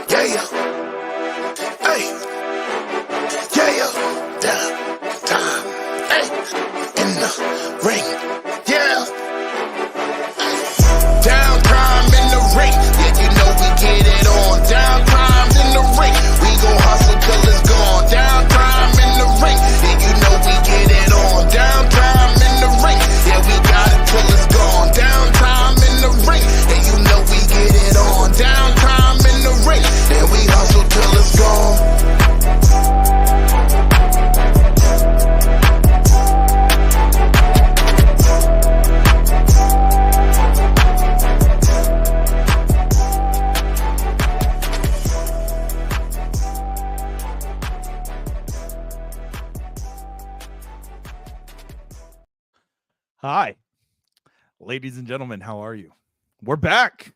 Yeah, yeah. Hey. Yeah, yeah. Time. Hey. In the ring. Yeah. Downtime in the ring. Yeah, you know we get it on. Downtime in the ring. We gon' hustle till it's gone. Downtime in the ring. Yeah, you know we get it on. Downtime in the ring. Yeah, we got it till it's gone. Downtime in the ring. Yeah, you know we get it on. Downtime in the ring. Yeah, we hustle till it's gone. Hi, ladies and gentlemen, how are you? We're back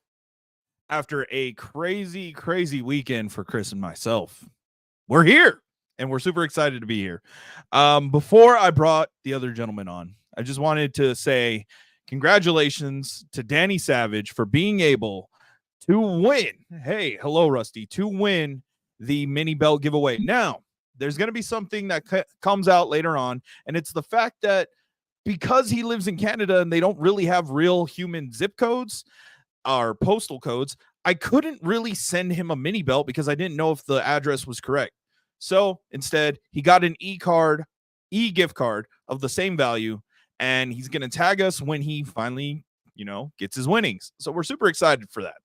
after a crazy weekend for Chris and myself. We're here and we're super excited to be here. Before I brought the other gentleman on, I just wanted to say congratulations to Danny Savage for being able to win. Hey, hello, Rusty, to win the mini belt giveaway. Now, there's going to be something that comes out later on, and it's the fact that because he lives in Canada and they don't really have real human zip codes or postal codes, I couldn't really send him a mini belt because I didn't know if the address was correct. So instead, he got an e-gift card of the same value, and he's going to tag us when he finally, gets his winnings. So we're super excited for that.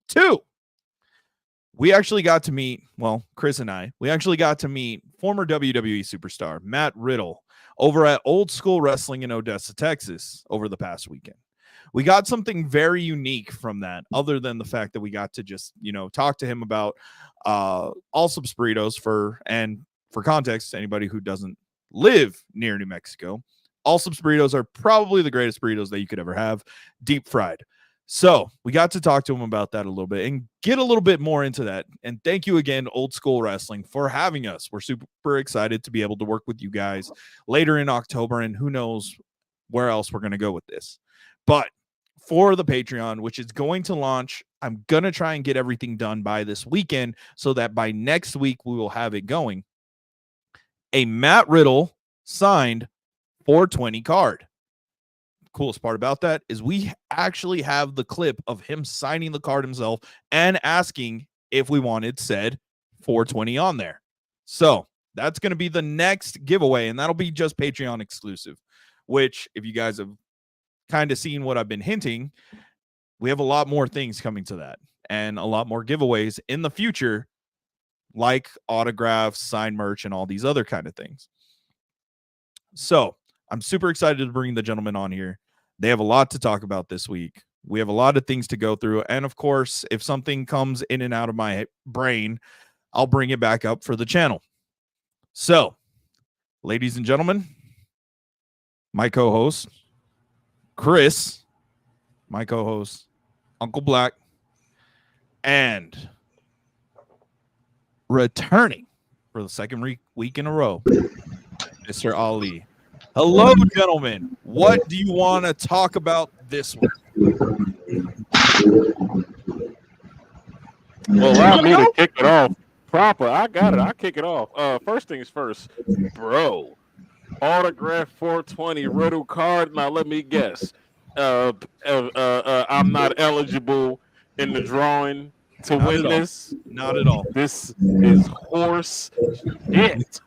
2, we actually got to meet, Chris and I, got to meet former WWE superstar Matt Riddle over at Old School Wrestling in Odessa, Texas, over the past weekend. We got something very unique from that, other than the fact that we got to just, talk to him about Allsup's burritos. For context, anybody who doesn't live near New Mexico, Allsup's burritos are probably the greatest burritos that you could ever have, deep fried. So we got to talk to him about that a little bit and get a little bit more into that. And thank you again, Old School Wrestling, for having us. We're super excited to be able to work with you guys later in October, and who knows where else we're going to go with this. But for the Patreon, which is going to launch, I'm going to try and get everything done by this weekend so that by next week we will have it going. A Matt Riddle signed 420 card. Coolest part about that is we actually have the clip of him signing the card himself and asking if we wanted said 420 on there. So that's going to be the next giveaway, and that'll be just Patreon exclusive, which, if you guys have kind of seen what I've been hinting, we have a lot more things coming to that and a lot more giveaways in the future, like autographs, signed merch, and all these other kind of things. So I'm super excited to bring the gentleman on here. They have a lot to talk about this week. We have a lot of things to go through. And of course, if something comes in and out of my brain, I'll bring it back up for the channel. So, ladies and gentlemen, my co-host, Chris, my co-host, Uncle Black, and returning for the second week in a row, Mr. Ali. Hello, gentlemen. What do you want to talk about this week? Well, allow me to kick it off proper. I got it. I'll kick it off. First things first, bro. Autograph 420 Riddle card. Now, let me guess. I'm not eligible in the drawing to win this. Not at all. This is horse shit.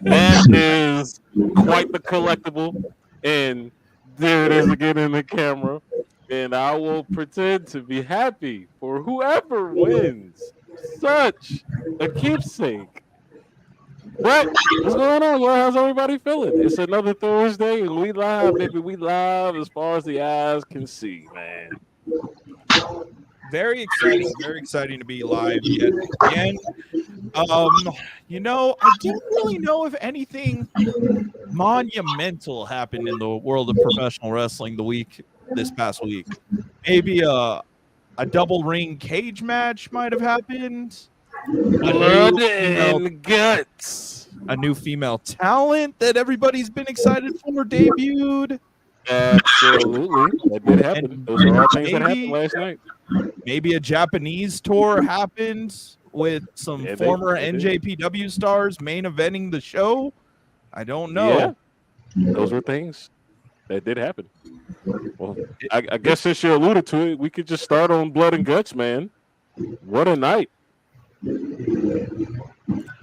That is quite the collectible. And there it is again in the camera. And I will pretend to be happy for whoever wins such a keepsake. But what's going on? How's everybody feeling? It's another Thursday, and we live, baby. We live as far as the eyes can see, man. Very exciting to be live yet again. I didn't really know if anything monumental happened in the world of professional wrestling this past week. Maybe a double ring cage match might have happened. Blood and guts. A new female talent that everybody's been excited for debuted. Absolutely. That did happen. Those are all things that happened last night. Maybe a Japanese tour happened. with some Yeah, former they did. NJPW stars main eventing the show. I don't know. Yeah, those were things that did happen. Well, I guess since you alluded to it, we could just start on Blood and Guts, man. What a night!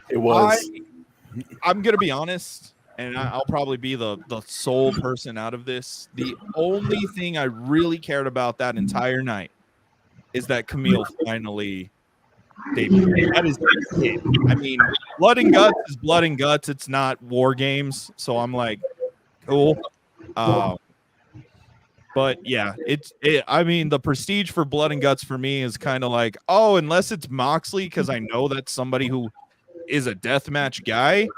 It was. I'm gonna be honest, and I'll probably be the sole person out of this. The only thing I really cared about that entire night is that Camille finally debuted. That is it. I mean, Blood and Guts is Blood and Guts. It's not War Games, so I'm like, cool. But yeah, I mean, the prestige for Blood and Guts for me is kind of like, oh, unless it's Moxley, because I know that's somebody who is a deathmatch guy.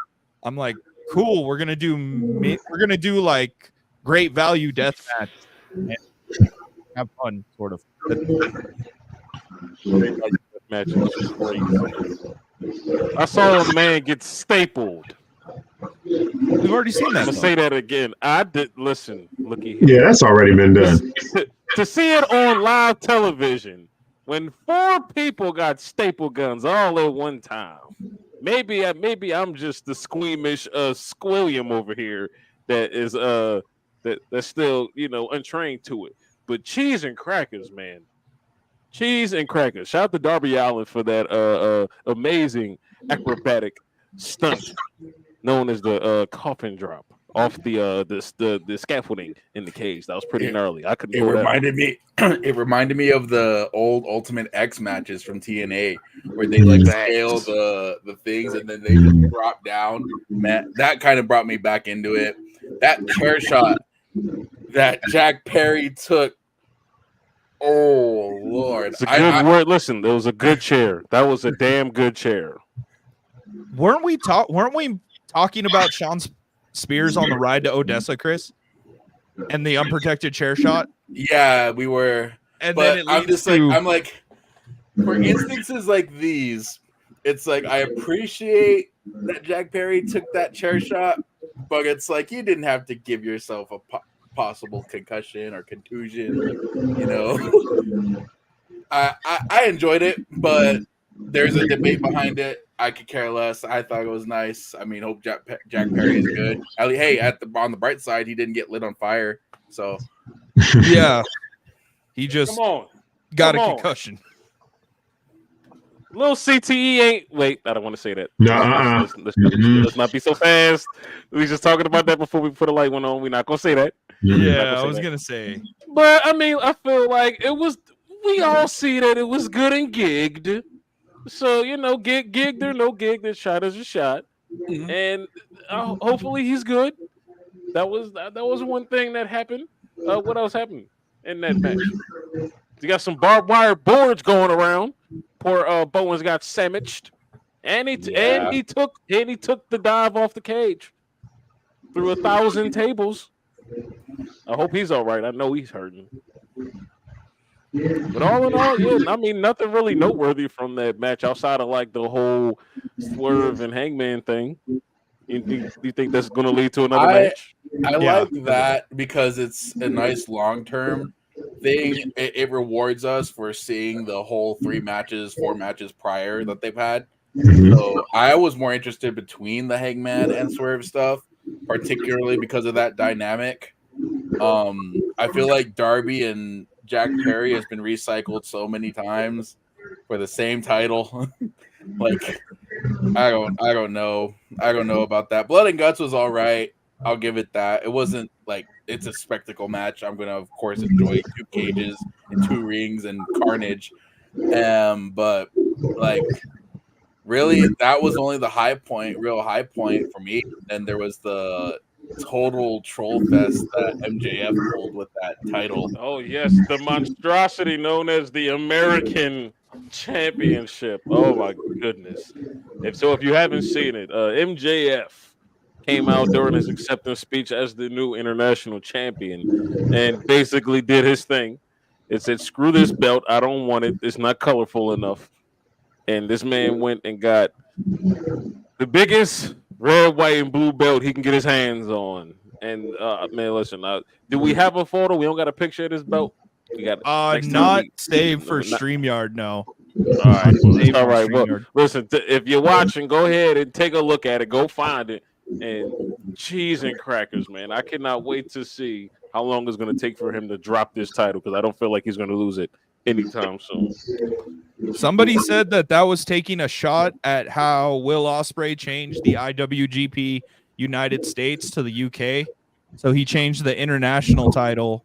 I'm like, cool. We're gonna do like great value deathmatch and have fun, sort of. Matches was great. I saw a man get stapled. We've already seen that. I'm gonna say that again. I did listen. Looky here. Yeah, that's already been done. To see it on live television when 4 people got staple guns all at one time. Maybe I'm just the squeamish squilliam over here that is that's still untrained to it. But cheese and crackers, man. Cheese and crackers. Shout out to Darby Allin for that amazing acrobatic stunt known as the coffin drop off the scaffolding in the cage. That was pretty gnarly. I couldn't. It reminded me. It reminded me of the old Ultimate X matches from TNA, where they like scale the things and then they just drop down. Man, that kind of brought me back into it. That chair shot that Jack Perry took. Oh Lord! It's a good word. Listen, it was a good chair. That was a damn good chair. Weren't we talking about Sean Spears on the ride to Odessa, Chris, and the unprotected chair shot? Yeah, we were. And but then I'm just like, for instances like these, it's like I appreciate that Jack Perry took that chair shot, but it's like you didn't have to give yourself a possible concussion or contusion. I enjoyed it, but there's a debate behind it. I could care less. I thought it was nice. I mean, hope Jack Perry is good. Hey, on the bright side, he didn't get lit on fire. So yeah, he just got a concussion. Little CTE ain't. Wait, I don't want to say that. No, let's not be so fast. We was just talking about that before we put a light one on. We're not gonna say that. Yeah, I was gonna say. But I mean, I feel like it was. We all see that it was good and gigged. So gigged or no gig, that shot is a shot, and hopefully he's good. That was one thing that happened. What else happened in that match? You got some barbed wire boards going around. Poor Bowens got sandwiched, and he took the dive off the cage through 1,000 tables. I hope he's all right. I know he's hurting. But all in all, yeah, I mean, nothing really noteworthy from that match outside of like the whole Swerve and Hangman thing. You think that's going to lead to another match? I like that because it's a nice long-term thing. It rewards us for seeing the whole 4 matches prior that they've had. So I was more interested between the Hangman and Swerve stuff, particularly because of that dynamic. I feel like Darby and Jack Perry has been recycled so many times for the same title. Like, I don't know about that. Blood and Guts was all right. I'll give it that. It wasn't like it's a spectacle match. I'm gonna, of course, enjoy 2 cages and 2 rings and carnage. But like, really, that was only the real high point for me. And there was the total troll fest that MJF pulled with that title. Oh yes, the monstrosity known as the American Championship. Oh my goodness! If you haven't seen it, MJF came out during his acceptance speech as the new international champion and basically did his thing. It said, "Screw this belt, I don't want it. It's not colorful enough." And this man went and got the biggest red, white, and blue belt he can get his hands on. And man, listen, do we have a photo? We don't got a picture of this belt. We got not saved for StreamYard. No. All right, Save all on right. Well, StreamYard. listen, if you're watching, go ahead and take a look at it. Go find it. And cheese and crackers, man. I cannot wait to see how long it's going to take for him to drop this title because I don't feel like he's going to lose it anytime soon. Somebody said that was taking a shot at how Will Ospreay changed the IWGP United States to the UK. So he changed the international title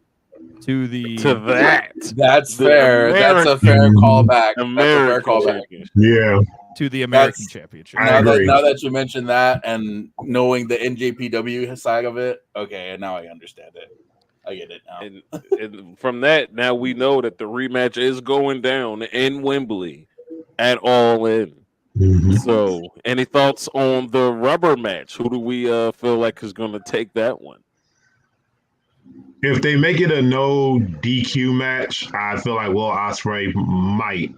to that. That's The fair. That's a fair American- callback. That's a fair American callback. championship. Yeah, to the American That's- Championship. I agree. Now that you mentioned that and knowing the NJPW side of it, okay, now I understand it. I get it now. And from that, now we know that the rematch is going down in Wembley at All In. Mhm. So, any thoughts on the rubber match? Who do we feel like is going to take that one? If they make it a no DQ match, I feel like Will Ospreay might.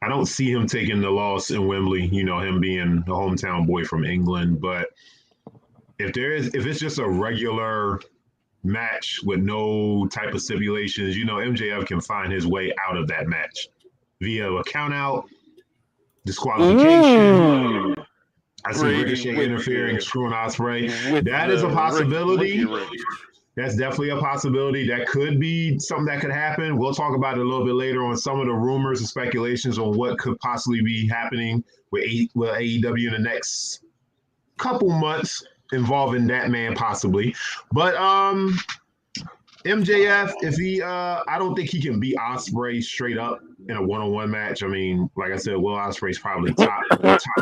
I don't see him taking the loss in Wembley. You know, him being the hometown boy from England. But if it's just a regular match with no type of stipulations, you know, MJF can find his way out of that match via a count out, disqualification. I see Brady Ricochet Whitney interfering, there. screwing Ospreay. With That is a the possibility. Ricky. That's definitely a possibility. That could be something that could happen. We'll talk about it a little bit later on some of the rumors and speculations on what could possibly be happening with AEW in the next couple months involving that man possibly. But MJF, if he I don't think he can beat Ospreay straight up in a one-on-one match. I mean, like I said, Will Ospreay's probably top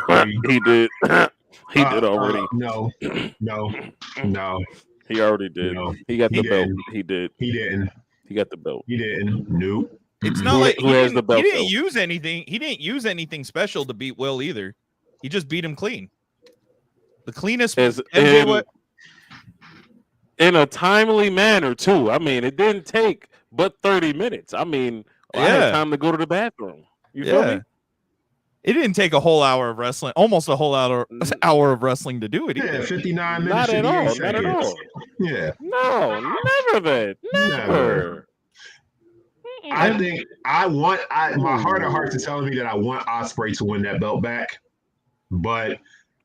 3. He did. He did already. No. He already did. No, He got the he belt. didn't. He did. He didn't. He got the belt. He didn't. Nope. It's not like Who has the belt, he didn't though? use anything. He didn't use anything special to beat Will either. He just beat him clean. The cleanest As MJ in, wa- in a timely manner too. I mean, it didn't take but 30 minutes. I mean, I had Yeah. time to go to the bathroom. You feel me? It didn't take a whole hour of wrestling, almost a whole hour of wrestling to do it Yeah, either. 59 minutes. Not at all. 58 Not at seconds. all. Yeah. No, never that. Never. I think my heart of hearts is telling me that I want Ospreay to win that belt back, but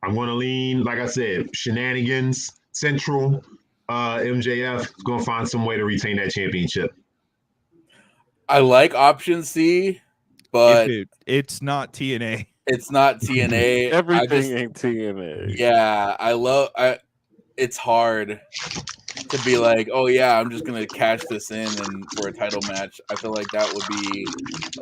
I'm going to lean, like I said, shenanigans, central. MJF is going to find some way to retain that championship. I like option C, but It's not TNA. it's not TNA. Everything ain't TNA. Yeah, it's hard to be like, oh yeah, I'm just gonna cash this in and for a title match. I feel like that would be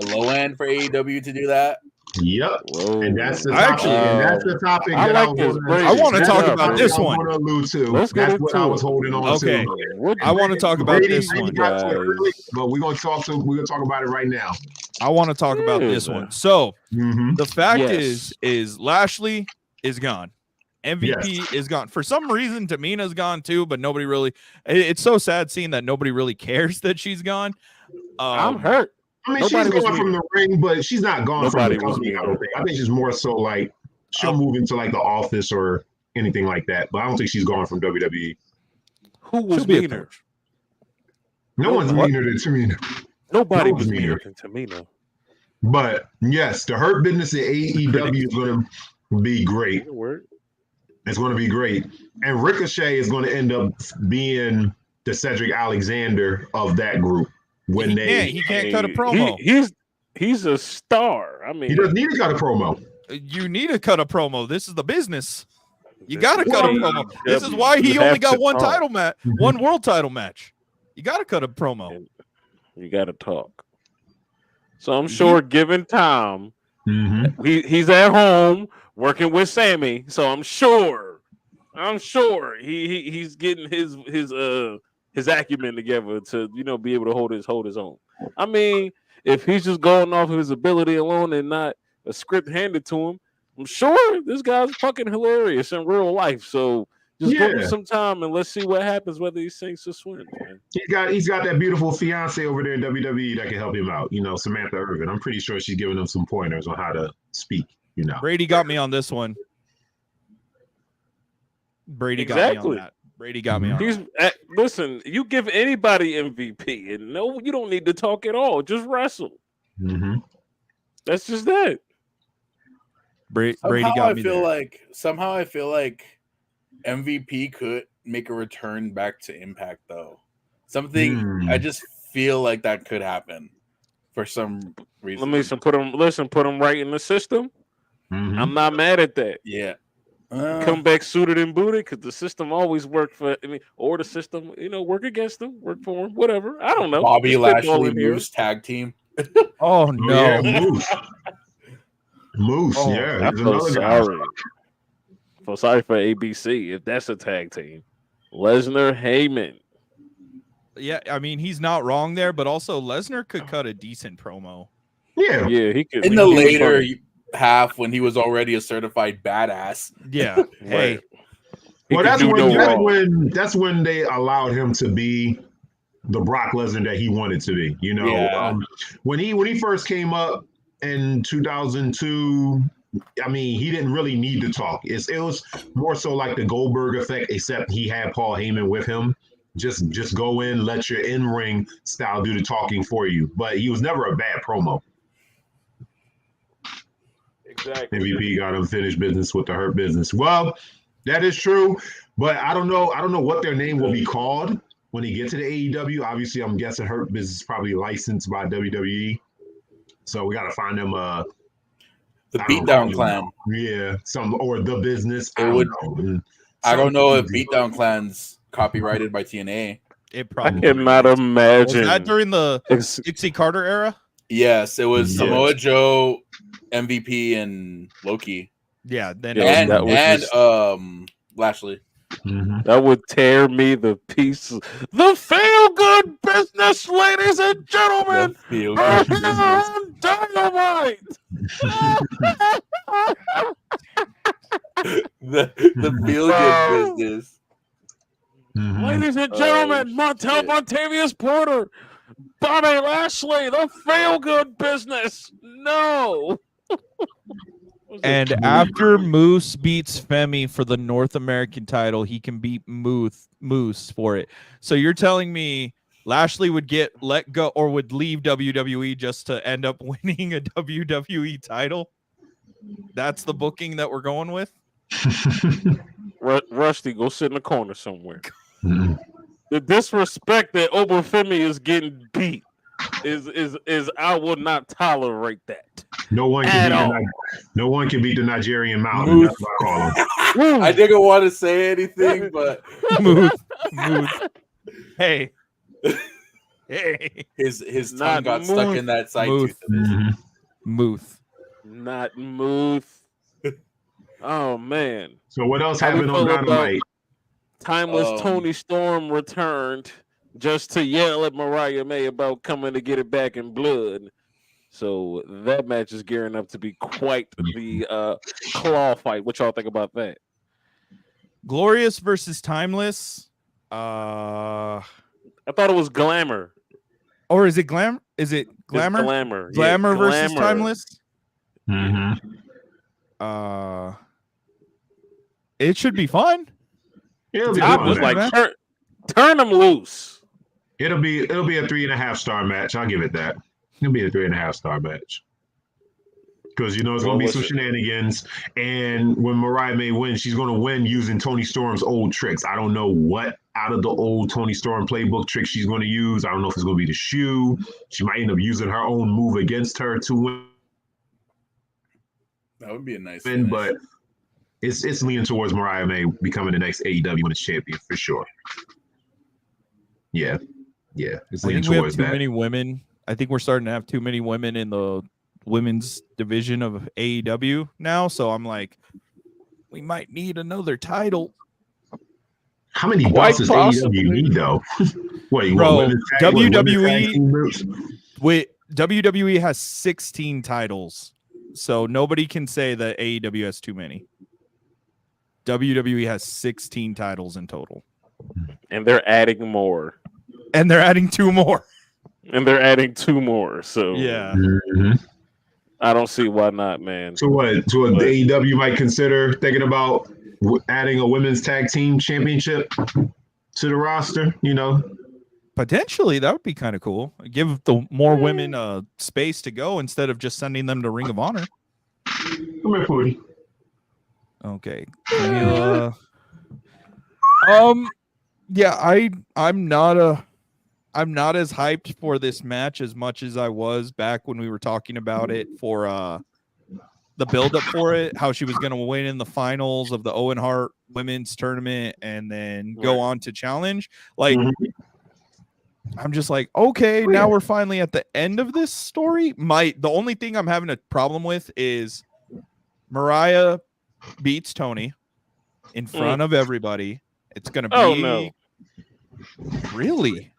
a low end for AEW to do that. Yep. Whoa. And that's the I topic. actually- And that's the topic I that like I this, was Brady. I want to Shut talk up, about Brady. this one. to allude to. Let's get That's what into I was it. holding on Okay. to. What I want to talk about Brady, this Brady one. got to it guys. early, but we're gonna talk about it right now. I want to talk about this one. So Mm-hmm. the fact Yes. is Lashley is gone. MVP is gone. For some reason, Tamina's gone too, but nobody really. It's so sad seeing that nobody really cares that she's gone. I'm hurt. I mean, Nobody she's was gone from mean. the ring, but she's not gone Nobody from the was company. mean. I don't think. I think she's more so like she'll move into like the office or anything like that. But I don't think she's gone from WWE. Who was She'll be a meaner? coach. No one's What? meaner than Tamina. Nobody No was one's meaner meaner. than Tamina. But yes, the Hurt Business at AEW is going to be great. Word. It's going to be great. And Ricochet is going to end up being the Cedric Alexander of that group when He can't cut a promo. He's a star. I mean, he doesn't need to cut a promo. You need to cut a promo. This is the business. You got to This cut a is promo. This is AEW. why he You only have got to one talk. title match, one world title match. You got to cut a promo. You got to talk. So I'm sure, given time, Mm-hmm. he's at home working with Sammy. So I'm sure he's getting his acumen together to be able to hold his own. I mean, if he's just going off of his ability alone and not a script handed to him, I'm sure this guy's fucking hilarious in real life. So just give him Yeah. some time and let's see what happens, whether he sinks or swims, man. He's got that beautiful fiance over there in WWE that can help him out. Samantha Irvin. I'm pretty sure she's giving him some pointers on how to speak. Brady got me on this one. Brady got me Exactly. on that. Brady got me on He's listen. You give anybody MVP, and no, you don't need to talk at all. Just wrestle. Mm-hmm. That's just that. Brady Somehow got me there. I feel like MVP could make a return back to Impact though. I just feel like that could happen for some reason. Put him right in the system. I'm not mad at that. Yeah. Come back suited and booted because the system always worked for. Or the system, work against them, work for him, whatever. I don't know. Bobby Just Lashley spitballing here. Moose tag team. Oh no! Yeah, Moose. Oh, Yeah, I he's feel another guy. sorry. Feel sorry for ABC if that's a tag team. Lesnar, Heyman. Yeah, I mean he's not wrong there, but also Lesnar could cut a decent promo. Yeah, Yeah, he could. In the he was later funny. half when he was already a certified badass. Yeah. Hey, Right. He well, could that's do no wrong. that's when they allowed him to be the Brock Lesnar that he wanted to be. Yeah. When he first came up in 2002. I mean, he didn't really need to talk. It was more so like the Goldberg effect, except he had Paul Heyman with him. Just go in, let your in-ring style do the talking for you. But he was never a bad promo. Exactly. MVP got unfinished business with the Hurt Business. Well, that is true, but I don't know what their name will be called when they get to the AEW. Obviously, I'm guessing Hurt Business is probably licensed by WWE. So we got to find them The Beatdown Clan. Yeah, or the business. I don't know if Beatdown Clan's copyrighted by TNA. it I probably cannot was imagine. that during the Ex- Dixie Carter era. Yes, it was Yes. Samoa Joe, MVP, and Loki, Yeah, then Yeah, and that was Lashley. Mhm. That would tear me the pieces. The feel good business, ladies and gentlemen. Feel Right good here business. on Dynamite. the feel good business. Mhm. Ladies and gentlemen, Montel shit. Montavious Porter, Bobby Lashley, the feel good business. No. And after Moose beats Femi for the North American title, he can beat Moose for it. So you're telling me Lashley would get let go or would leave WWE just to end up winning a WWE title? That's the booking that we're going with? Rusty, go sit in the corner somewhere. Mhm. The disrespect that Obafemi is getting beat is I will not tolerate that. No one At can all. no one can beat the Nigerian Mountain. That's what I call him. I didn't want to say anything, but Moose. Hey. his Not tongue got stuck Moose. in that side Moose. tooth of his. Mhm. Muth. Not move. Oh man. So what else How we happened on feel about- Dynamite? Timeless Tony Storm returned just to yell at Mariah May about coming to get it back in blood. So that match is gearing up to be quite the claw fight. What y'all think about that? Glorious versus Timeless. I thought it was Glamour. Or is it Glamour? Is it It's Glamour? Glamour. Yeah, Glamour versus Glamour. Timeless? Mhm. It should be fun. It'll be I fun, was man. like, turn them loose. It'll be a 3.5 star match. I'll give it that. It'll be a 3.5 star match. Because it's gonna be some shenanigans. And when Mariah May wins, she's gonna win using Tony Storm's old tricks. I don't know what out of the old Tony Storm playbook tricks she's gonna use. I don't know if it's gonna be the shoe. She might end up using her own move against her to win. That would be a nice But finish. it's leaning towards Mariah May becoming the next AEW Women's Champion for sure. Yeah. It's I leaning think we have towards too that. many women. I think we're starting to have too many women in the women's division of AEW now. So I'm like, we might need another title. How many Quite belts does possibly. AEW need though? Wait, Bro, women's tag- women's WWE tag team belts? Wait, WWE has 16 titles. So nobody can say that AEW has too many. WWE has 16 titles in total. And they're adding more. And they're adding 2 more. And they're adding 2 more. So Yeah. Mhm. I don't see why not, man. So what? So what the AEW might consider thinking about adding a women's tag team championship to the roster? Potentially, that would be kind of cool. Give the more women space to go instead of just sending them to Ring of Honor. Come here, Pooty. Okay, Camila. Yeah, I'm not as hyped for this match as much as I was back when we were talking about it for the build up for it, how she was going to win in the finals of the Owen Hart women's tournament and then go on to challenge. Like, I'm just like, okay, now we're finally at the end of this story. The only thing I'm having a problem with is Mariah beats Tony in front of everybody. It's going to be... Oh, no. Really?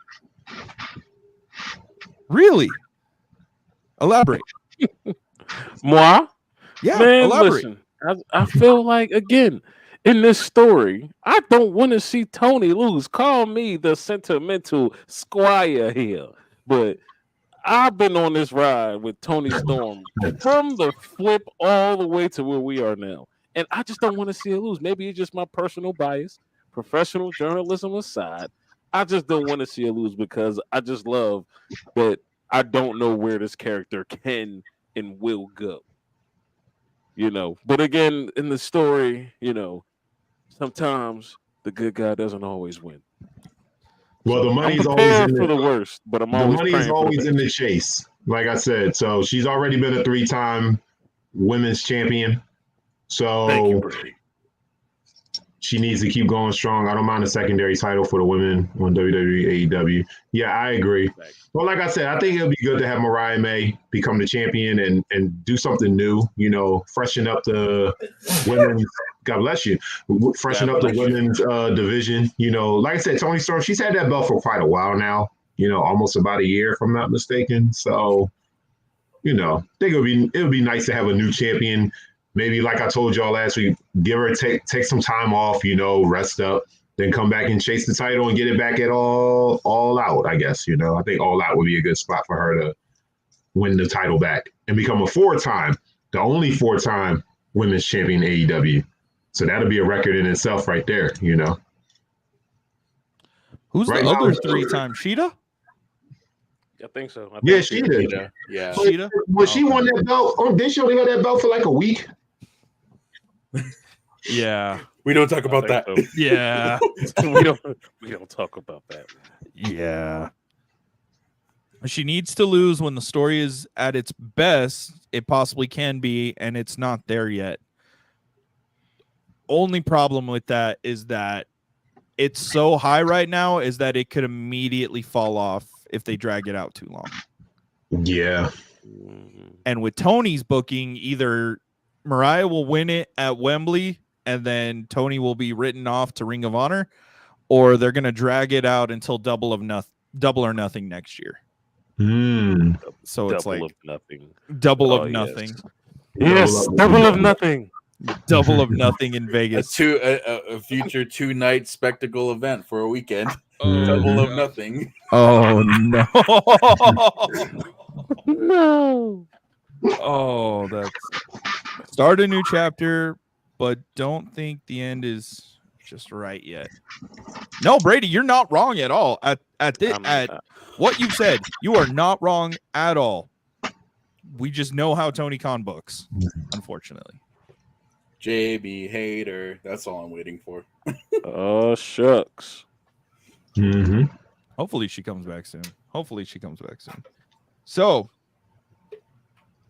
Elaborate. Moi? Yeah, Man, elaborate. listen, I feel like, again, in this story, I don't want to see Tony lose. Call me the sentimental squire here. But I've been on this ride with Tony Storm from the flip all the way to where we are now. And I just don't want to see her lose. Maybe it's just my personal bias, professional journalism aside. I just don't want to see her lose because I just love that I don't know where this character can and will go. You know, but again, in the story, you know, sometimes the good guy doesn't always win. Well, the I'm money's always prepared in for the the worst, but I'm the always money's praying for the always in best. the chase. Like I said, so she's already been a 3-time women's champion. Thank you, So Brady. she needs to keep going strong. I don't mind a secondary title for the women on WWE, AEW. Yeah, I agree. Well, like I said, I think it'll be good to have Mariah May become the champion and do something new, you know, freshen up the women's, God bless you, freshen God up the bless you. women's division. You know, like I said, Toni Storm, she's had that belt for quite a while now, you know, almost about a year, if I'm not mistaken. So, you know, I think it would be nice to have a new champion. Maybe like I told y'all last week, give her take some time off, you know, rest up, then come back and chase the title and get it back at all out, I guess, you know. I think all out would be a good spot for her to win the title back and become the only 4-time women's champion in AEW. So that'll be a record in itself right there, you know. Who's Right the now, other it's- 3-time? Sheeta? I think so. Yeah, she did. Yeah. Sheeta? When she won that belt, didn't she only have that belt for like a week? Yeah. We don't talk about that. Yeah. we don't talk about that. Yeah. She needs to lose when the story is at its best. It possibly can be, and it's not there yet. Only problem with that is that it's so high right now is that it could immediately fall off if they drag it out too long. Yeah. And with Tony's booking, either Mariah will win it at Wembley and then Tony will be written off to Ring of Honor, or they're going to drag it out until Double or Nothing next year. So it's Double like of nothing. Double Oh, of Nothing. Yes, double of nothing. Double of Nothing in Vegas. A future 2-night spectacle event for a weekend. Oh, Double of Nothing. Oh, no. No. Oh, that's start a new chapter, but don't think the end is just right yet. No, Brady, you're not wrong at all. At what you've said, you are not wrong at all. We just know how Tony Khan books, unfortunately. JB Hater. That's all I'm waiting for. Oh, shucks. Mm-hmm. Hopefully she comes back soon. So,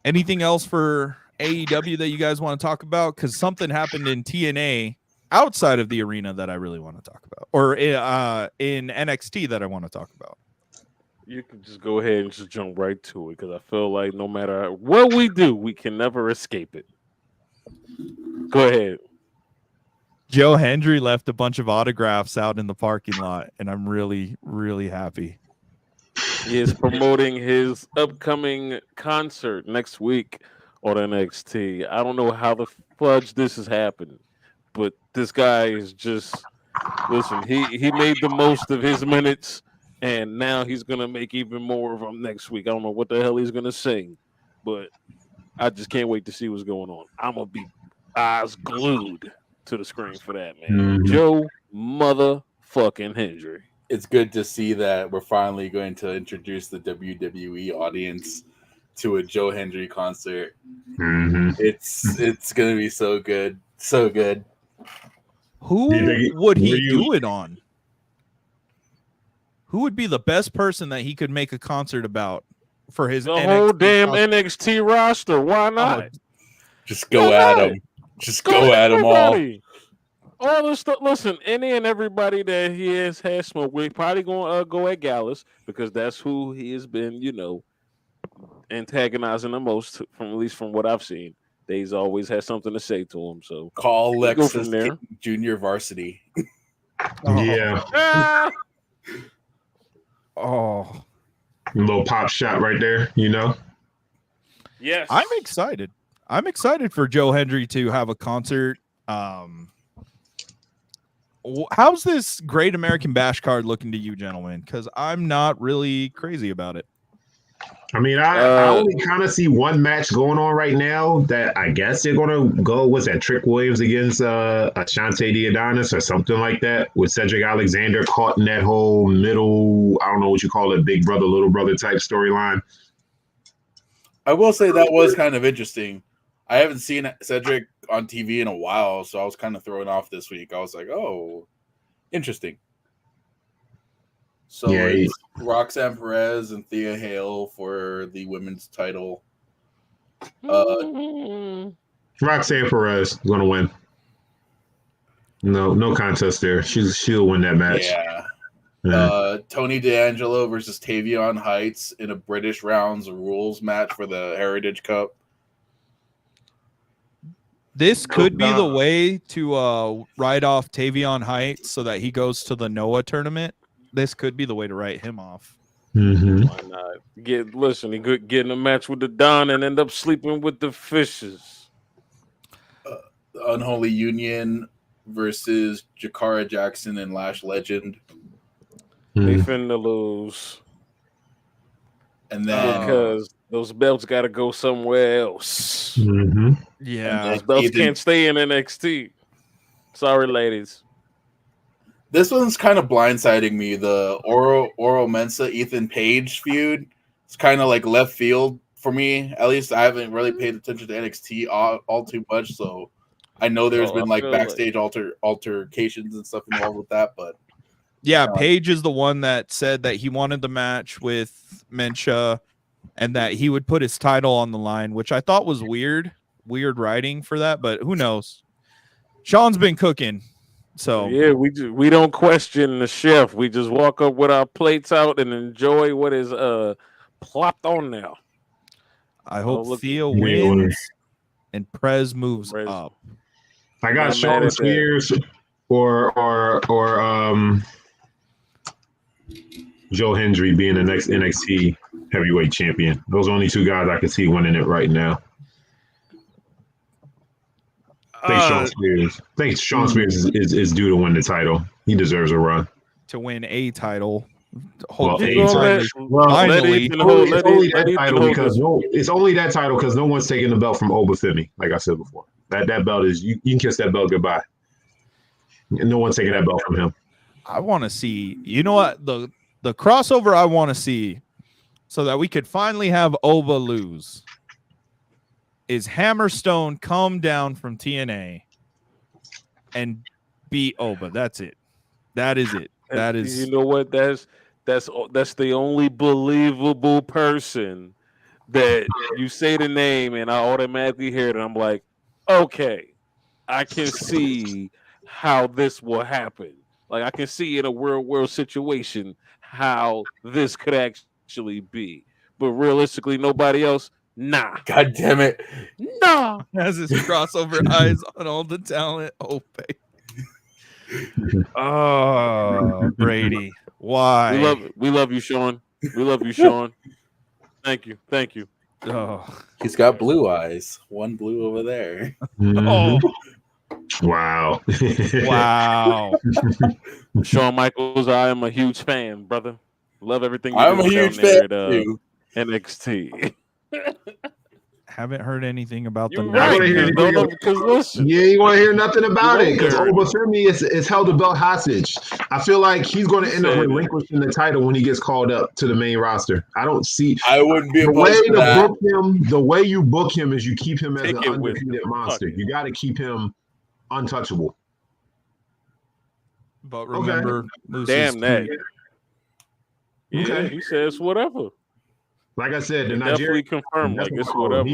anything else for AEW that you guys want to talk about? Because something happened in TNA outside of the arena that I really want to talk about, or in NXT that I want to talk about. You can just go ahead and just jump right to it because I feel like no matter what we do, we can never escape it. Go ahead. Joe Hendry left a bunch of autographs out in the parking lot, and I'm really, really happy. He is promoting his upcoming concert next week on NXT. I don't know how the fudge this has happened, but this guy is just listen. He made the most of his minutes, and now he's gonna make even more of them next week. I don't know what the hell he's gonna sing, but I just can't wait to see what's going on. I'm gonna be eyes glued to the screen for that, man. Mhm. Joe motherfucking Hendry. it's good to see that we're finally going to introduce the WWE audience to a Joe Hendry concert. Mm-hmm. It's gonna be so good, so good. Who would he do it on? Who would be the best person that he could make a concert about for his The NXT whole damn concert? NXT roster. Why not? Just go at him. Just go at them all. everybody. All this stuff. Listen, any and everybody that he has had smoke with, probably going to go at Gallus because that's who he has been, antagonizing the most. From at least from what I've seen, he's always had something to say to him. So Call let's go from Lexus there. Junior Varsity. Yeah. Ah! Oh, Little pop shot right there, Yes, I'm excited. I'm excited for Joe Hendry to have a concert. How's this Great American Bash card looking to you, gentlemen? Because I'm not really crazy about it. I mean, I only kind of see one match going on right now that I guess they're going to go. What's that? Trick Williams against Ashante Diadonis or something like that, with Cedric Alexander caught in that whole middle, I don't know what you call it, big brother, little brother type storyline. I will say that was kind of interesting. I haven't seen Cedric on TV in a while, so I was kind of thrown off this week. I was like, oh, interesting. So Yeah, it's Roxanne Perez and Thea Hale for the women's title. Roxanne Perez going to win. No contest there. She'll win that match. Yeah. Tony D'Angelo versus Tavion Heights in a British Rounds Rules match for the Heritage Cup. This could be the way to write off Tavion Heights so that he goes to the Noah tournament. This could be the way to write him off. Mm-hmm. Why not? Listen, he could get in a match with the Don and end up sleeping with the fishes. The Unholy Union versus Jakara Jackson and Lash Legend. They finna lose. And then because those belts got to go somewhere else. Mm-hmm. Yeah. Those belts can't stay in NXT. Sorry, ladies. This one's kind of blindsiding me. The Oro Mensa Ethan Page feud. It's kind of like left field for me. At least I haven't really paid attention to NXT all too much, so I know there's been like backstage altercations and stuff involved with that. But yeah, Page is the one that said that he wanted the match with Mensah and that he would put his title on the line, which I thought was weird writing for that, but who knows? Sean's been cooking. So yeah, we don't question the chef. We just walk up with our plates out and enjoy what is plopped on now. I hope Theo wins and Prez moves up. I got Sean Spears or Joe Hendry being the next NXT heavyweight champion. Those are only two guys I can see winning it right now. I think Sean Spears is due to win the title. He deserves a run. To win a title. Finally. It's only that title because no one's taking the belt from Oba Femi, like I said before. That belt is you can kiss that belt goodbye. No one's taking that belt from him. I want to see, you know what, the crossover I want to see so that we could finally have Oba lose is Hammerstone come down from TNA and beat Oba. That's it. That is it. That is. You know what? That's the only believable person that you say the name and I automatically hear it. And I'm like, okay, I can see how this will happen. Like I can see in a world situation how this could actually be. But realistically, nobody else. Nah. God damn it. Nah. Has his crossover eyes on all the talent. Oh, baby. Oh, Brady. Why? We love you, Sean. We love you, Sean. Thank you. Oh. He's got blue eyes. One blue over there. Oh. Wow. Wow. Shawn Michaels, I am a huge fan, brother. Love everything you I'm do a huge down there fan at too. NXT. Haven't heard anything about the You're I right. wanna hear Because listen, Yeah, you want to hear nothing about You it because won't hear Obafemi is held the belt hostage. I feel like he's going to You end up said it. relinquishing the title when he gets called up to the main roster. I don't see I wouldn't be the way opposed to to that. book him. The way you book him is you keep him as Take an it with undefeated you. monster. Fuck it. You got to keep him untouchable. But remember, Moose's damn that. tweet. Yeah, Okay. he says whatever. Like I said, the He definitely Nigerian confirmed like it's whatever.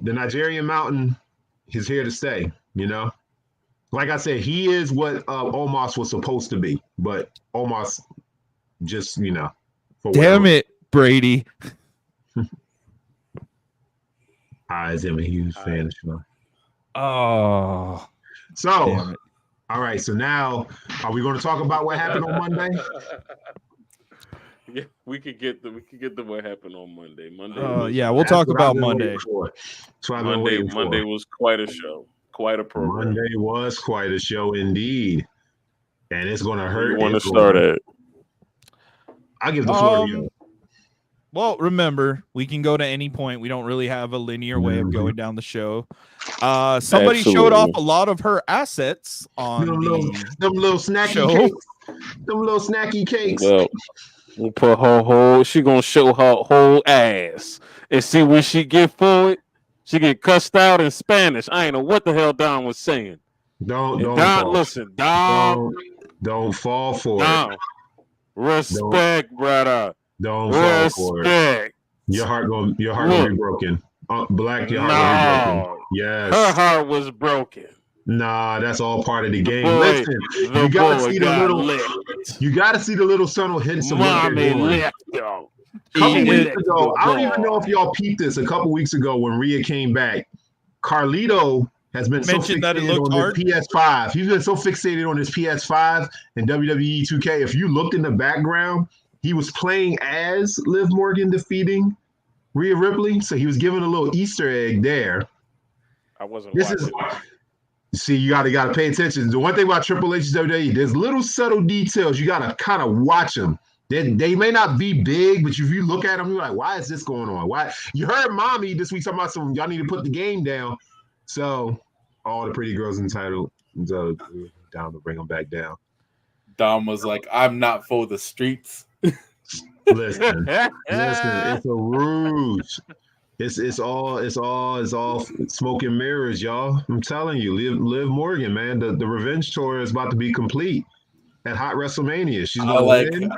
The Nigerian Mountain is here to stay. You know, like I said, he is what Omos was supposed to be, but Omos just Damn it, Brady. I am a huge fan of Sean. Oh, So, damn it. all right. So now, are we going to talk about what happened on Monday? Yeah, we could get the what happened on Monday. Monday, Yeah, we'll That's talk what I've about been Monday. waiting for. That's what I've been waiting for. Monday was quite a show, quite a program. Monday was quite a show indeed, and it's going to hurt. You want to It's start gonna- at? I'll give the floor to you. Well, remember, we can go to any point. We don't really have a linear way of going down the show. Somebody showed off Absolutely. a lot of her assets on Them the little snacky show. cakes. Them little snacky cakes. Well, we'll put her whole. She gonna show her whole ass and see what she get for it. She get cussed out in Spanish. I ain't know what the hell Don was saying. Don't And Don, fall. listen, Don, Don't fall for it. Don, respect, brother, Don't fall for it. respect. Your heart gonna be broken. Black, your heart gonna be broken. No, Yes. her heart was broken. Nah, that's all part of the game. Boy, Listen, the you gotta boy see the got little. licked. You got to see the little subtle hints of what they're Mommy doing. licked yo. A couple He weeks licked ago, the I don't even know boy. if y'all peeped this. A couple weeks ago, when Rhea came back, Carlito has been so Mentioned that it fixated looked on hard. his PS5. He's been so fixated on his PS5 and WWE 2K. If you looked in the background, he was playing as Liv Morgan defeating Rhea Ripley. So he was giving a little Easter egg there. I wasn't This watching. See, you gotta pay attention. The one thing about Triple H's WWE, there's little subtle details. You gotta kind of watch them. They may not be big, but if you look at them, you're like, why is this going on? Why? You heard Mommy this week talking about some, y'all need to put the game down. So all the pretty girls entitled down to bring them back down. Dom was like, I'm not for the streets. Listen, it's a ruse. It's all smoke and mirrors, y'all. I'm telling you, Liv Morgan, man, the revenge tour is about to be complete at Hot WrestleMania. She's gonna win.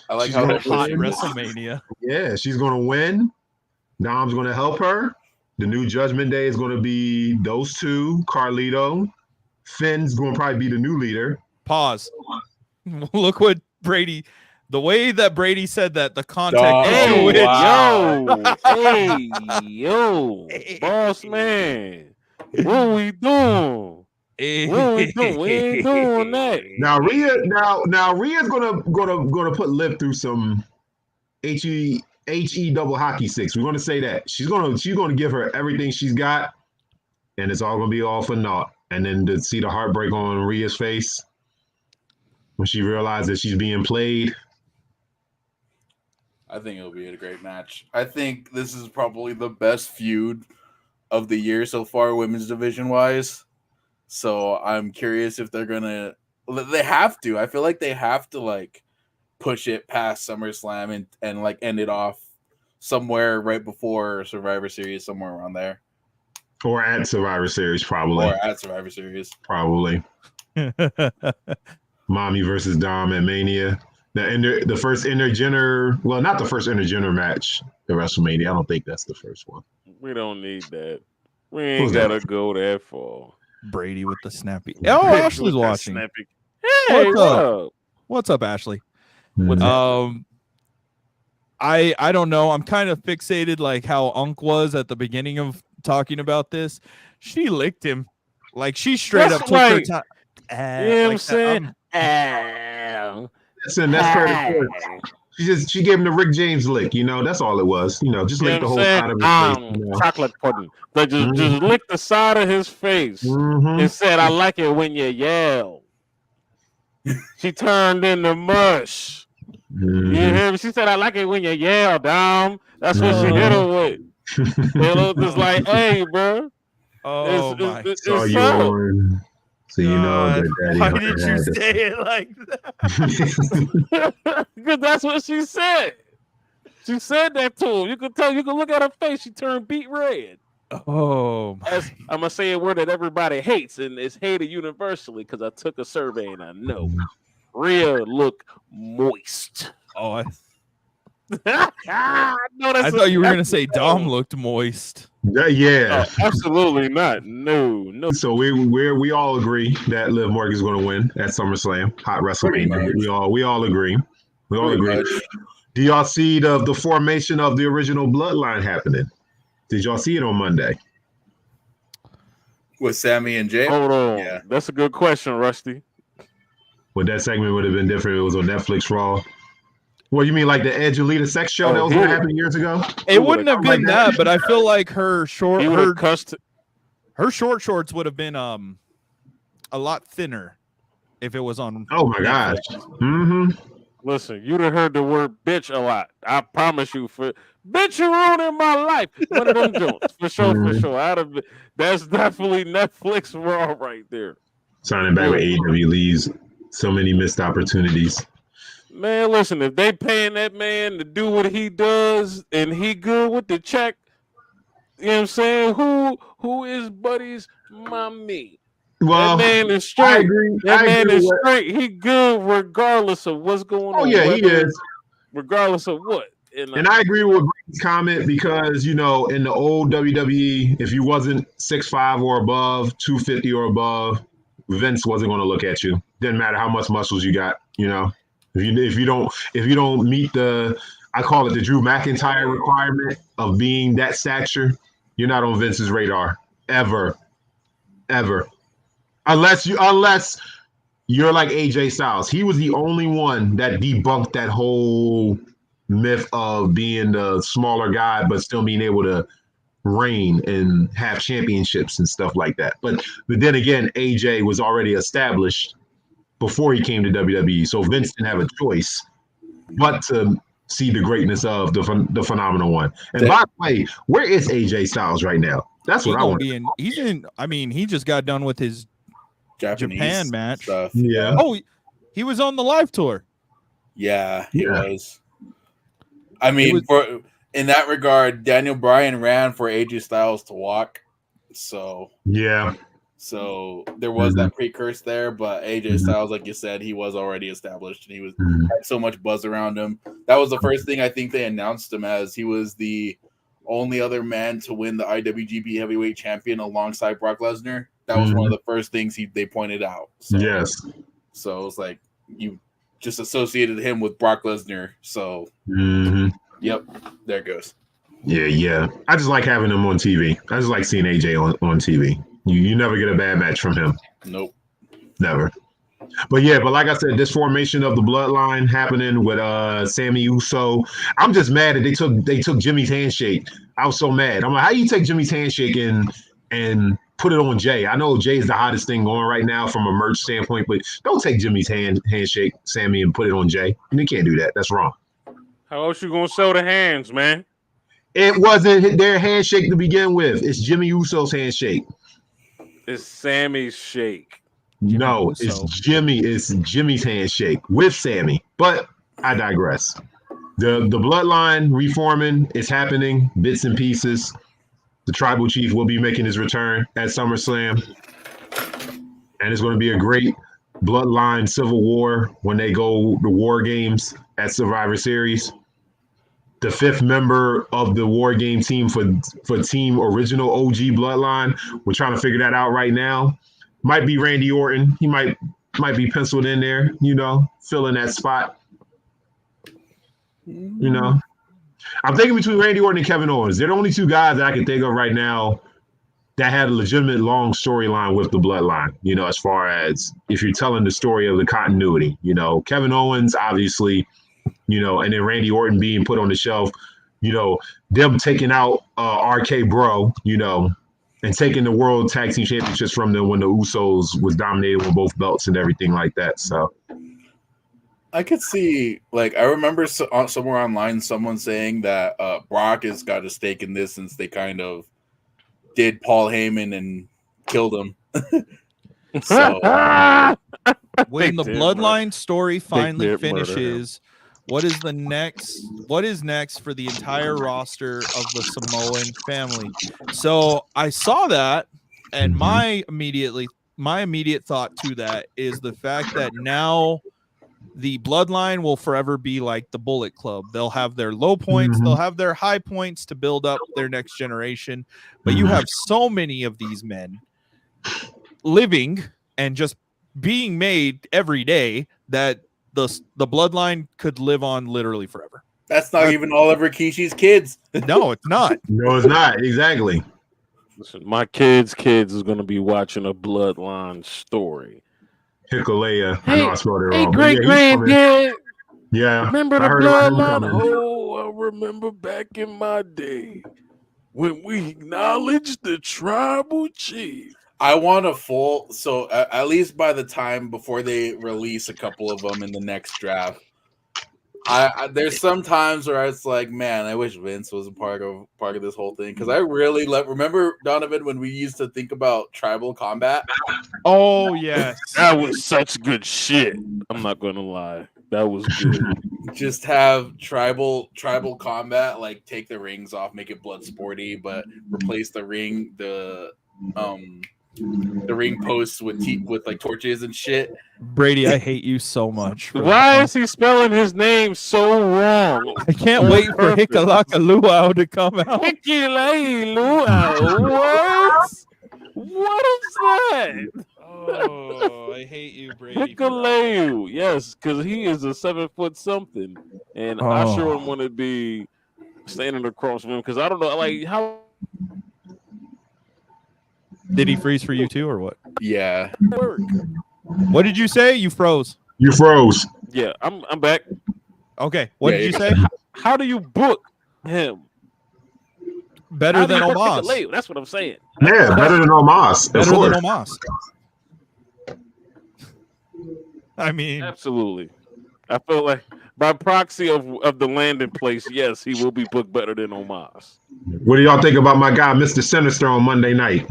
I like She's how gonna hot win. WrestleMania. Yeah, she's gonna win. Dom's gonna help her. The new Judgment Day is gonna be those two, Carlito. Finn's gonna probably be the new leader. Pause. Look what Brady. The way that Brady said that, the context. Dog. is Hey, so Wow. yo, boss man, what we doing? What we doing? We ain't doing that. Now Rhea's gonna put Liv through some HE double hockey sticks. We're gonna say that she's gonna give her everything she's got, and it's all gonna be all for naught. And then to see the heartbreak on Rhea's face when she realized that she's being played. I think it'll be a great match. I think this is probably the best feud of the year so far, women's division wise. So I'm curious if they're gonna. They have to. I feel like they have to like push it past SummerSlam and like end it off somewhere right before Survivor Series, somewhere around there, Or at Survivor Series, probably. or at Survivor Series. Probably. Mommy versus Dom at Mania. The first intergender, well, not the first intergender match at WrestleMania. I don't think that's the first one. We don't need that. We ain't Who's that? gotta go that far. Brady with the snappy. Oh, Ashley's With that watching. snappy- Hey, What's what up? up? What's up, Ashley? What's up? I don't know. I'm kind of fixated like how Unc was at the beginning of talking about this. She licked him. Like she straight That's up took her right. time. You know what I'm saying? Listen, that's her. She gave him the Rick James lick, that's all it was. Just lick the whole side of his face. Chocolate pudding. They just licked the side of his face Mhm. and said, I like it when you yell. She turned into mush. You Mhm. hear me? She said, I like it when you yell, Dom. That's what she hit her with. Taylor was like, "Hey, bro, Oh my it's Saw you up." on. So you know God. that Daddy Why Hunter did you had it. say it like that? Because that's what she said. She said that to him. You can tell. You can look at her face. She turned beet red. Oh my. As I'm gonna say a word that everybody hates, and it's hated universally because I took a survey and I know Rhea look moist. Oh, I No, that's thought you were gonna say Dom looked moist. Yeah. No, absolutely not. No. So we all agree that Liv Morgan is going to win at SummerSlam, Hot Pretty WrestleMania. much. We all agree. We all Pretty agree. much. Do y'all see the formation of the original Bloodline happening? Did y'all see it on Monday? With Sammy and Jay. Hold on. Yeah. That's a good question, Rusty. Well, that segment would have been different if it was on Netflix Raw. Well, you mean like the Edge Alita sex show that was going to happen years ago? It wouldn't have been like that, but I feel like her short He would have cussed. her short shorts would have been a lot thinner if it was on. Oh my gosh. Mm-hmm. Listen, you'd have heard the word bitch a lot. I promise you. For bitch, you ruining my life. One of them jokes. For sure. That's definitely Netflix Raw right there. Signing back with AEW leaves so many missed opportunities. Man, listen, if they paying that man to do what he does and he good with the check, you know what I'm saying? Who is Buddy's mommy? Well, That man is straight. That man is with- straight. He good regardless of what's going on. Oh yeah, he whether- is. Regardless of what. And I agree with Brady's comment because, you know, in the old WWE, if you wasn't 6'5" or above, 250 or above, Vince wasn't going to look at you. Didn't matter how much muscles you got, you know. If you don't meet the, I call it the Drew McIntyre requirement of being that stature, you're not on Vince's radar ever. Unless you're like AJ Styles. He was the only one that debunked that whole myth of being the smaller guy but still being able to reign and have championships and stuff like that. But then again, AJ was already established before he came to WWE, so Vince didn't have a choice but to see the greatness of the phenomenal one. And by the way, where is AJ Styles right now? That's what I want. He's in. I mean, he just got done with his Japanese Japan match. stuff. Yeah. Oh, he was on the live tour. Yeah, he Yeah. was. I mean, in that regard, Daniel Bryan ran for AJ Styles to walk. So Yeah. there was that precursor there, but AJ Styles, like you said, he was already established and he was had so much buzz around him. That was the first thing I think they announced him as. He was the only other man to win the IWGP Heavyweight Champion alongside Brock Lesnar. That was one of the first things they pointed out. So, Yes. So it was like you just associated him with Brock Lesnar. So yep, there it goes. Yeah. I just like having him on TV. I just like seeing AJ on TV. You never get a bad match from him. Nope. Never. But like I said, this formation of the bloodline happening with Sammy Uso. I'm just mad that they took Jimmy's handshake. I was so mad. I'm like, how you take Jimmy's handshake and put it on Jay? I know Jay is the hottest thing going right now from a merch standpoint, but don't take Jimmy's handshake, Sammy, and put it on Jay. You can't do that. That's wrong. How else you gonna show the hands, man? It wasn't their handshake to begin with. It's Jimmy Uso's handshake. It's Sammy's shake. No, Uso. it's Jimmy. It's Jimmy's handshake with Sammy. But I digress. The bloodline reforming is happening, bits and pieces. The tribal chief will be making his return at SummerSlam. And it's going to be a great bloodline civil war when they go to War Games at Survivor Series. The fifth member of the War Game team for Team Original OG Bloodline. We're trying to figure that out right now. Might be Randy Orton. He might be penciled in there, filling that spot. I'm thinking between Randy Orton and Kevin Owens. They're the only two guys that I can think of right now that had a legitimate long storyline with the bloodline, as far as if you're telling the story of the continuity. Kevin Owens, obviously, and then Randy Orton being put on the shelf, them taking out RK Bro, and taking the World Tag Team Championships from them when the Usos was dominated with both belts and everything like that. So I could see, like, I remember somewhere online someone saying that Brock has got a stake in this since they kind of did Paul Heyman and killed him. So when the did bloodline story finally did murder him. finishes, what is next for the entire roster of the Samoan family? So I saw that, and my immediate thought to that is the fact that now the bloodline will forever be like the Bullet Club. They'll have their low points, they'll have their high points to build up their next generation. But you have so many of these men living and just being made every day that the bloodline could live on literally forever. that's not even all of Rikishi's kids. No, it's not. No, it's not. Exactly. Listen, my kids is going to be watching a bloodline story. Hikulea. I know I spelled it wrong. Hey, but great yeah, he's coming. granddad. Yeah. Remember the I heard about him bloodline? coming. Oh, I remember back in my day when we acknowledged the tribal chief. I want a full, so at least by the time before they release a couple of them in the next draft, I there's some times where it's like, man, I wish Vince was a part of this whole thing, because I really remember, Donovan, when we used to think about tribal combat. Oh yes. That was such good shit. I'm not going to lie. That was good. Just have tribal combat, like take the rings off, make it blood sporty, but replace the ring posts with like torches and shit. Brady, I hate you so much. for Why that. is he spelling his name so wrong? I can't wait for Hikalaka Luau to come out. What is that? Oh, I hate you, Brady. Hikuleu. Yes, because he is a 7 foot something, and I sure wouldn't want to be standing across from him, because I don't know, like, how Did he freeze for you too, or what? Yeah. it work. What did you say? You froze. You froze. Yeah, I'm back. Okay. What Yeah, did you yeah. say? How do you book him? Better How do than you book Omos. Hikuleu? That's what I'm saying. Yeah, better than Omos. Of Better course. than Omos. I mean, Absolutely. I feel like by proxy of the landing place, yes, he will be booked better than Omos. What do y'all think about my guy, Mr. Sinister, on Monday night?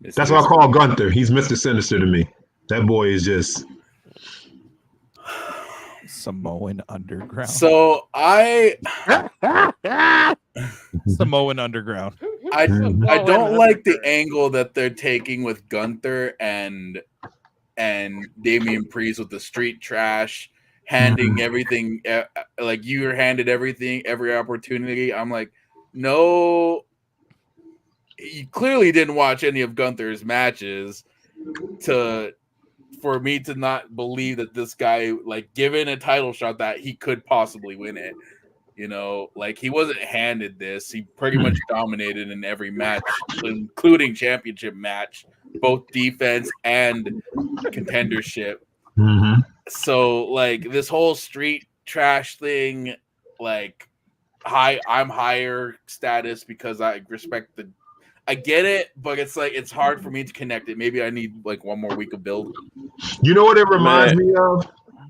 That's what I call Gunther. He's Mr. Sinister to me. That boy is just. Samoan Underground. So I Samoan Underground. don't like the angle that they're taking with Gunther and Damian Priest with the street trash, handing everything, like you were handed everything, every opportunity. I'm like, no, you clearly didn't watch any of Gunther's matches for me to not believe that this guy, like, given a title shot, that he could possibly win it. You know, like, he wasn't handed this. He pretty much dominated in every match, including championship match, both defense and contendership. Mm-hmm. So, like, this whole street trash thing, like, I'm higher status because I respect I get it, but it's like, it's hard for me to connect it. Maybe I need like one more week of build. You know what it reminds me of?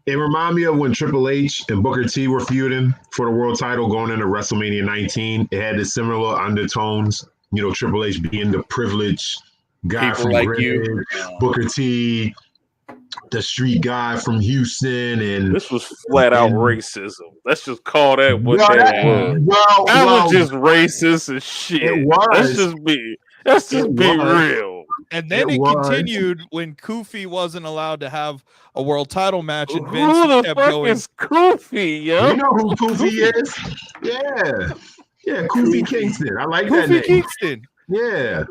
It reminds me of when Triple H and Booker T were feuding for the world title going into WrestleMania 19. It had the similar undertones. You know, Triple H being the privileged guy People from like Greenwich, you. Booker T, the street guy from Houston, and This was flat out racism. Let's just call that what Well, that was. well, That well, was just racist as shit. It was. Let's just be was. real. And then It it was. continued when Kofi wasn't allowed to have a world title match, and Who Vince the kept fuck going. is Kofi, yo? you know who Kofi is? Yeah, Kofi Kingston. I like that Kofi name. Kingston. Yeah.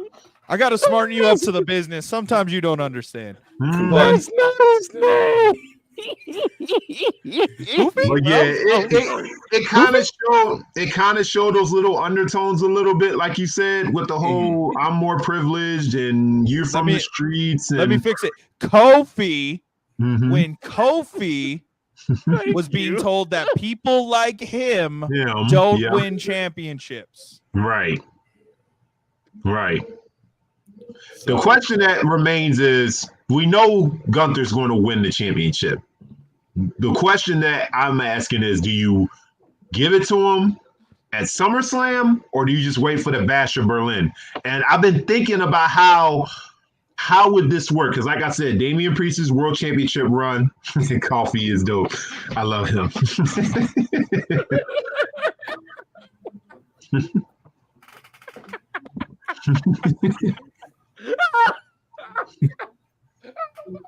I got to smarten you up to the business. Sometimes you don't understand. Mhm. That's not his name. But yeah, it kind of showed those little undertones a little bit, like you said, with the whole I'm more privileged and you're from the streets. And, Let me fix it. Kofi, Mhm. when Kofi was being told that people like him Him, don't yeah. win championships. Right. The question that remains is, we know Gunther's going to win the championship. The question that I'm asking is, do you give it to him at SummerSlam, or do you just wait for the Bash of Berlin? And I've been thinking about how would this work? Because like I said, Damian Priest's World Championship run, Coffee is dope. I love him.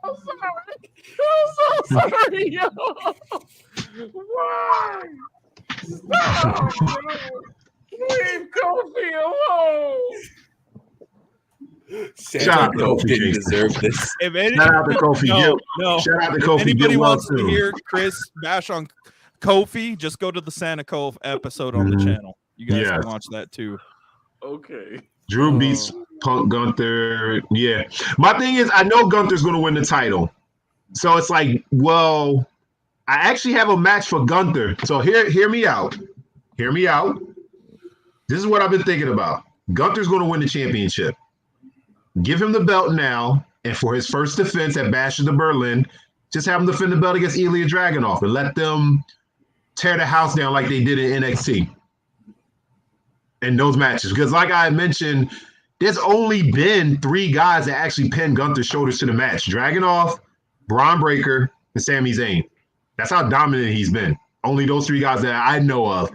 I'm so sorry, yo. Why? Stop, yo. Leave Kofi alone. Shout out to Kofi didn't Kingston. deserve this. If any, Shout out to Kofi. no. Shout out to If Kofi. anybody Get well wants to soon. hear Chris bash on Kofi, just go to the Santa Cove episode on the channel. You guys Yes. can watch that too. Okay. Drew beats Punk Gunther. Yeah. My thing is, I know Gunther's going to win the title. So it's like, well, I actually have a match for Gunther. So hear me out. Hear me out. This is what I've been thinking about. Gunther's going to win the championship. Give him the belt now, and for his first defense at Bash of the Berlin, just have him defend the belt against Ilya Dragunov and let them tear the house down like they did in NXT in those matches. Because like I mentioned, there's only been 3 guys that actually pinned Gunther's shoulders to the match. Dragunov, Braun Breaker, and Sami Zayn. That's how dominant he's been. Only those 3 guys that I know of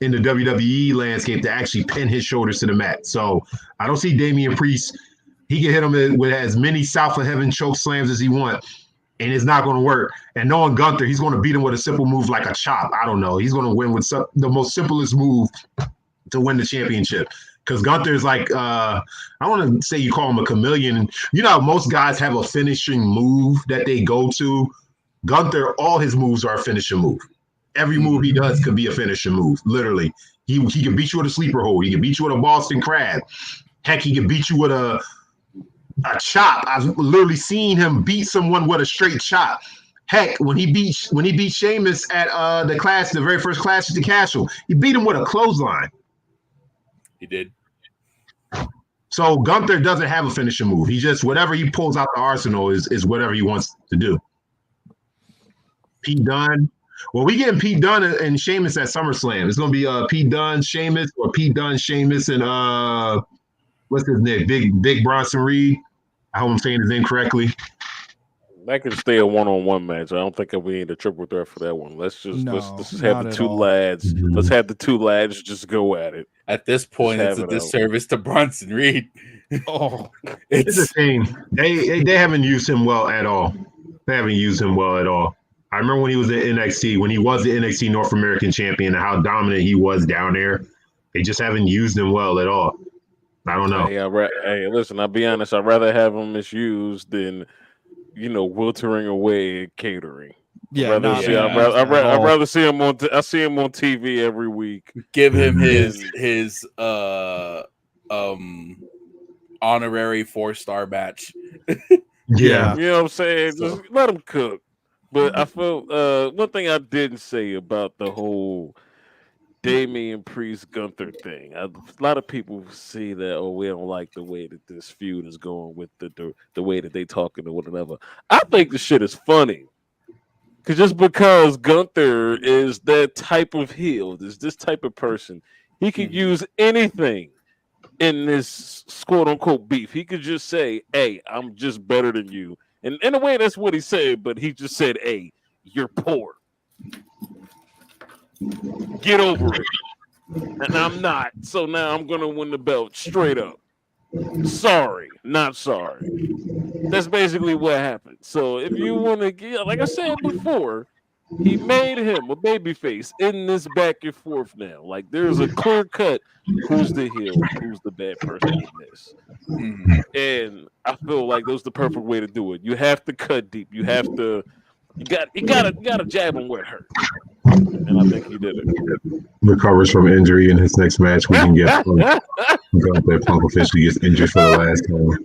in the WWE landscape to actually pin his shoulders to the mat. So I don't see Damian Priest. He can hit him with as many South of Heaven choke slams as he wants, and it's not going to work. And knowing Gunther, he's going to beat him with a simple move like a chop. I don't know. He's going to win with the most simplest move to win the championship. Because Gunther is like, I want to say you call him a chameleon. You know how most guys have a finishing move that they go to? Gunther, all his moves are a finishing move. Every move he does could be a finishing move, literally. He can beat you with a sleeper hold. He can beat you with a Boston Crab. Heck, he can beat you with a chop. I've literally seen him beat someone with a straight chop. Heck, when he beat Sheamus at the very first Clash at the Castle, he beat him with a clothesline. He did. So Gunther doesn't have a finishing move. He just, whatever he pulls out the arsenal is whatever he wants to do. Pete Dunne. Well, we getting Pete Dunne and Sheamus at SummerSlam. It's gonna be Pete Dunne, Sheamus, or Pete Dunne, Sheamus, and what's his name? Big Bronson Reed. I hope I'm saying his name correctly. That could stay a one-on-one match. I don't think we need a triple threat for that one. Let's just have the 2 lads. Mm-hmm. Let's have the 2 lads just go at it. At this point, Just it's a have it out. disservice to Bronson Reed. Oh, It's a shame. They haven't used him well at all. They haven't used him well at all. I remember when he was at NXT, when he was the NXT North American champion, and how dominant he was down there. They just haven't used him well at all. I don't know. Hey, listen, I'll be honest. I'd rather have him misused than, weltering away at catering. yeah. I'd rather see him on. I see him on TV every week. Give him his honorary 4-star match. Yeah. You know what I'm saying? Just let him cook. But I felt one thing I didn't say about the whole Damian Priest Gunther thing. A lot of people see that, we don't like the way that this feud is going with the way that they talking to one another. I think the shit is funny. Just because Gunther is that type of heel, is this type of person, he could use anything in this quote unquote beef. He could just say, "Hey, I'm just better than you." And in a way, that's what he said, but he just said, "Hey, you're poor. Get over it." And I'm not. So now I'm going to win the belt straight up. Sorry, not sorry. That's basically what happened. So if you want to get, like I said before, he made him a babyface in this back and forth now. Like there's a clear cut who's the heel, who's the bad person in this. And I feel like that's the perfect way to do it. You have to cut deep. You have to you gotta jab him where it hurts. And I think he did it. Recovers from injury in his next match. We can get Gunther. Punk officially gets injured for the last time.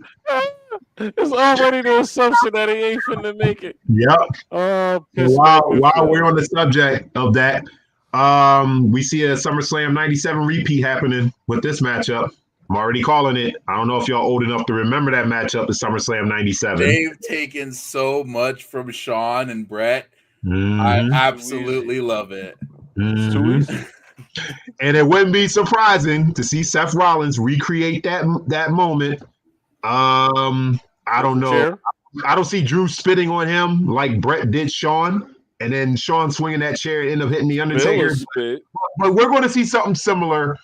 It's already the assumption that he ain't finna make it. Yep. While we're on the subject of that, we see a SummerSlam 97 repeat happening with this matchup. I'm already calling it. I don't know if y'all old enough to remember that matchup at SummerSlam '97. They've taken so much from Sean and Brett. Mhm. I absolutely love it. It's too Mhm. easy. And it wouldn't be surprising to see Seth Rollins recreate that moment. I don't know. Chair? I don't see Drew spitting on him like Brett did Sean, and then Sean swinging that chair and end up hitting the Undertaker. Bill spit. But we're going to see something similar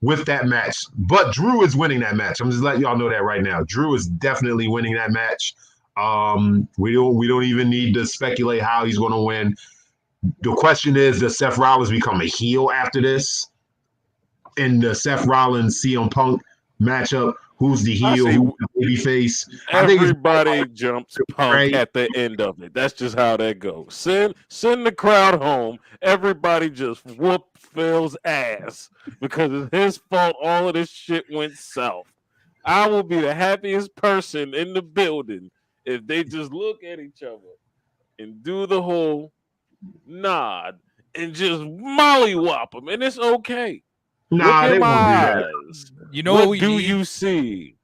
with that match. But Drew is winning that match. I'm just letting y'all know that right now. Drew is definitely winning that match. We don't even need to speculate how he's going to win. The question is, does Seth Rollins become a heel after this? In the Seth Rollins CM Punk matchup, who's the heel, say- who's the babyface? I think it's Everybody jumps Punk right. at the end of it. That's just how that goes. Send the crowd home. Everybody just whoop Phil's ass because it's his fault all of this shit went south. I will be the happiest person in the building if they just look at each other and do the whole nod and just mollywop them, and it's okay. Nah, Look they at my won't do that. eyes. You know What we do need? you see?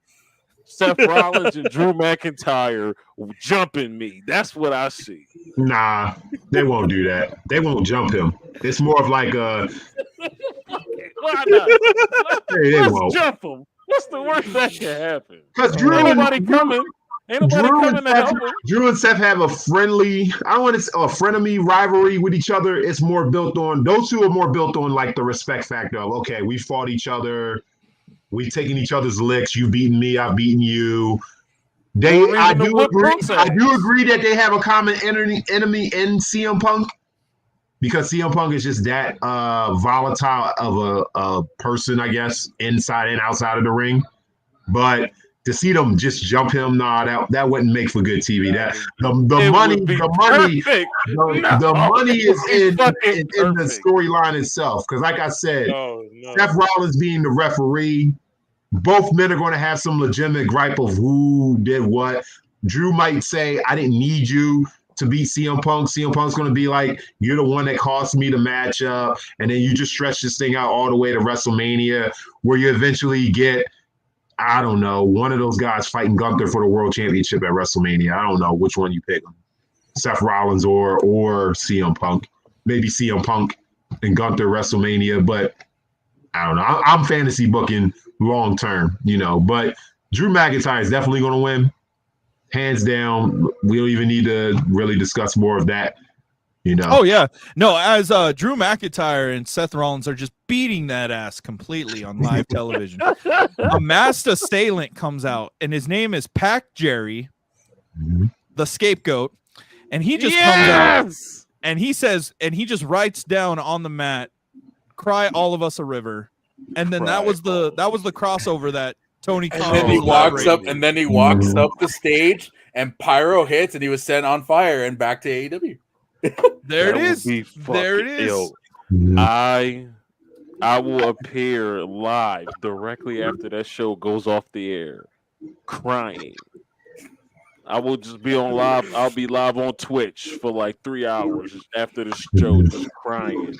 Seth Rollins and Drew McIntyre jumping me. That's what I see. Nah, they won't do that. They won't jump him. It's more of like a Why not? hey, they Let's won't. jump him. What's the worst that can happen? Because Ain't Drew nobody coming. Ain't nobody coming to help him. Drew and Seth have a friendly, I don't want to say a frenemy rivalry with each other. It's more built on, those two are more built on like the respect factor of, okay, we fought each other. We've taken each other's licks. You've beaten me. I've beaten you. I do agree that they have a common enemy in CM Punk, because CM Punk is just that volatile of a person, I guess, inside and outside of the ring. But to see them just jump him, that wouldn't make for good TV. That the money is in the storyline itself. Because like I said, Seth Rollins being the referee, both men are going to have some legitimate gripe of who did what. Drew might say, I didn't need you to beat CM Punk. CM Punk's going to be like, you're the one that cost me the matchup. And then you just stretch this thing out all the way to WrestleMania, where you eventually get, I don't know, one of those guys fighting Gunther for the world championship at WrestleMania. I don't know which one you pick, Seth Rollins or CM Punk. Maybe CM Punk and Gunther WrestleMania, but I don't know. I'm fantasy booking long term, but Drew McIntyre is definitely going to win. Hands down. We don't even need to really discuss more of that. Oh yeah, no. As Drew McIntyre and Seth Rollins are just beating that ass completely on live television. A masked assailant comes out, and his name is Pac Jerry, the scapegoat, and he just comes out and he says, and he just writes down on the mat, "Cry all of us a river," and then that was the crossover that Tony Khan. And then he walks up, the stage, and pyro hits, and he was set on fire, and back to AEW. There it is. There it is. Yo, I will appear live directly after that show goes off the air, crying. I will just be on live. I'll be live on Twitch for like 3 hours after the show, just crying.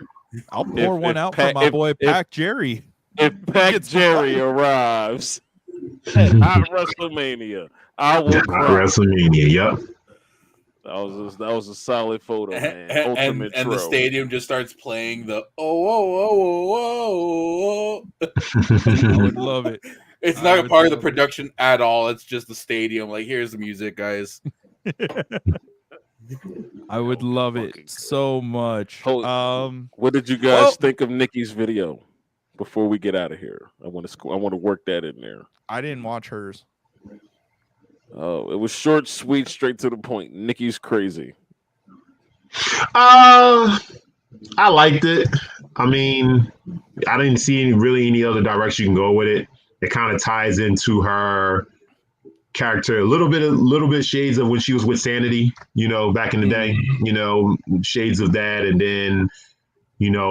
I'll pour one out for my boy Pac Jerry. If Pac Jerry arrives at WrestleMania, I will cry. WrestleMania, yep. That was a solid photo, man. And the stadium just starts playing the I would love it. It's not a part of the production at all. It's just the stadium. Like, here's the music, guys. I would love it so much. What did you guys think of Nikki's video? Before we get out of here, I want to work that in there. I didn't watch hers. Oh, it was short, sweet, straight to the point. Nikki's crazy. I liked it. I mean, I didn't see any other direction you can go with it. It kind of ties into her character a little bit shades of when she was with Sanity, back in the day, shades of that. And then,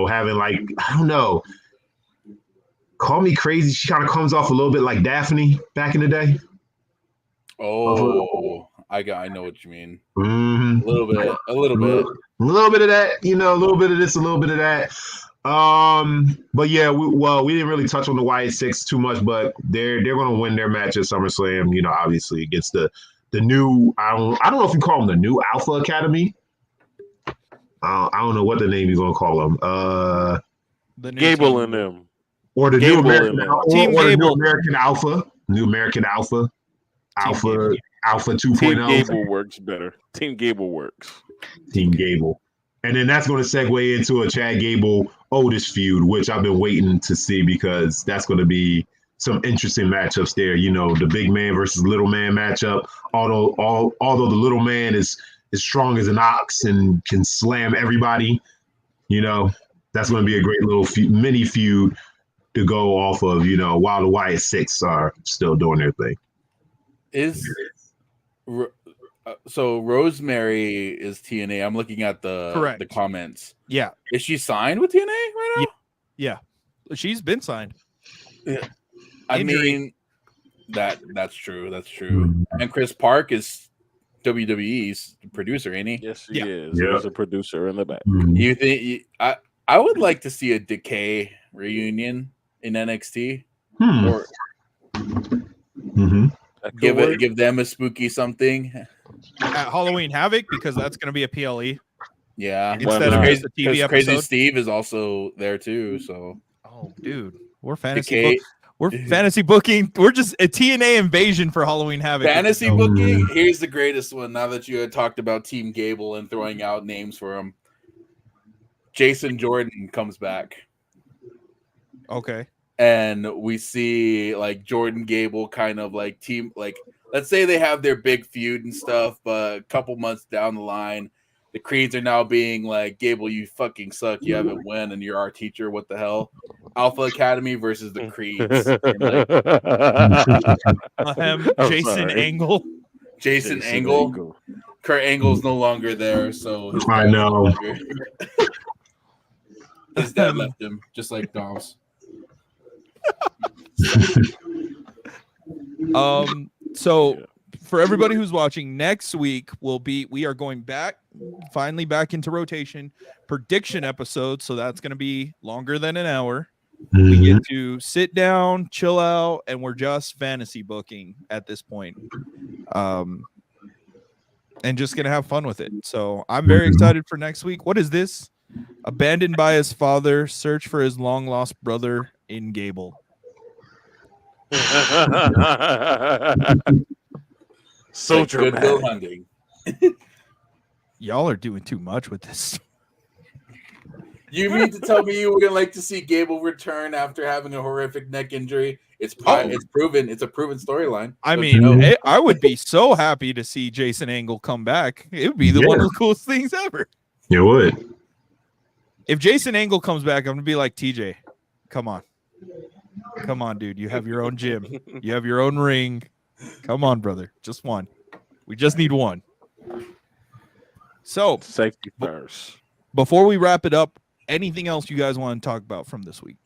having like, I don't know, call me crazy. She kind of comes off a little bit like Daphne back in the day. Oh, I know what you mean. Mm-hmm. A little bit of that, a little bit of this, a little bit of that. But yeah, we didn't really touch on the Wyatt Six too much, but they're going to win their match at SummerSlam. You know, obviously against the new. I don't know if you call them the new Alpha Academy. I don't know what the name you're going to call them. The new Gable team. and them. Or the Gable new American, and Team or the new Gable. American Alpha, Gable. Alpha Team 2.0. Gable works better. Team Gable works. Team Gable. And then that's going to segue into a Chad Gable Otis feud, which I've been waiting to see because that's going to be some interesting matchups there. You know, the big man versus little man matchup. Although the little man is as strong as an ox and can slam everybody, you know, that's going to be a great little mini feud to go off of, you know, while the Wyatt Six are still doing their thing. So Rosemary is TNA. I'm looking at the comments. Yeah. Is she signed with TNA right now? Yeah. She's been signed. Yeah. I mean, that's true. That's true. Mm-hmm. And Chris Park is WWE's producer, ain't he? Yes, he is. Yeah. There's a producer in the back. Mm-hmm. You think I would like to see a Decay reunion in NXT, or give them a spooky something At Halloween Havoc, because that's going to be a PLE. Yeah, Instead of just a TV episode. Crazy Steve is also there too. So, oh, dude, we're fantasy. We're fantasy booking. We're just a TNA invasion for Halloween Havoc. Fantasy booking. Here's the greatest one. Now that you had talked about Team Gable and throwing out names for him, Jason Jordan comes back. Okay. And we see like Jordan Gable kind of like team, like let's say they have their big feud and stuff, but a couple months down the line, the Creeds are now being like, Gable, you fucking suck. You haven't won and you're our teacher. What the hell? Alpha Academy versus the Creeds. Jason Angle. Jason Angle. Kurt Angle's no longer there, so I know. His dad left him, just like Dom's. So for everybody who's watching, next week we are going finally back into rotation prediction episodes, so that's going to be longer than an hour. Mm-hmm. We get to sit down, chill out, and we're just fantasy booking at this point, and just gonna have fun with it. So I'm very excited for next week. What is this? Abandoned by his father, search for his long lost brother in Gable. So like Goodwill Hunting. Y'all are doing too much with this. You mean to tell me you wouldn't like to see Gable return after having a horrific neck injury? It's proven. It's a proven storyline. I mean, I would be so happy to see Jason Angle come back. It would be one of the coolest things ever. It would. If Jason Angle comes back, I'm gonna be like, TJ, come on, dude. You have your own gym. You have your own ring. Come on, brother. Just one. We just need one. So safety first. Before we wrap it up, anything else you guys want to talk about from this week?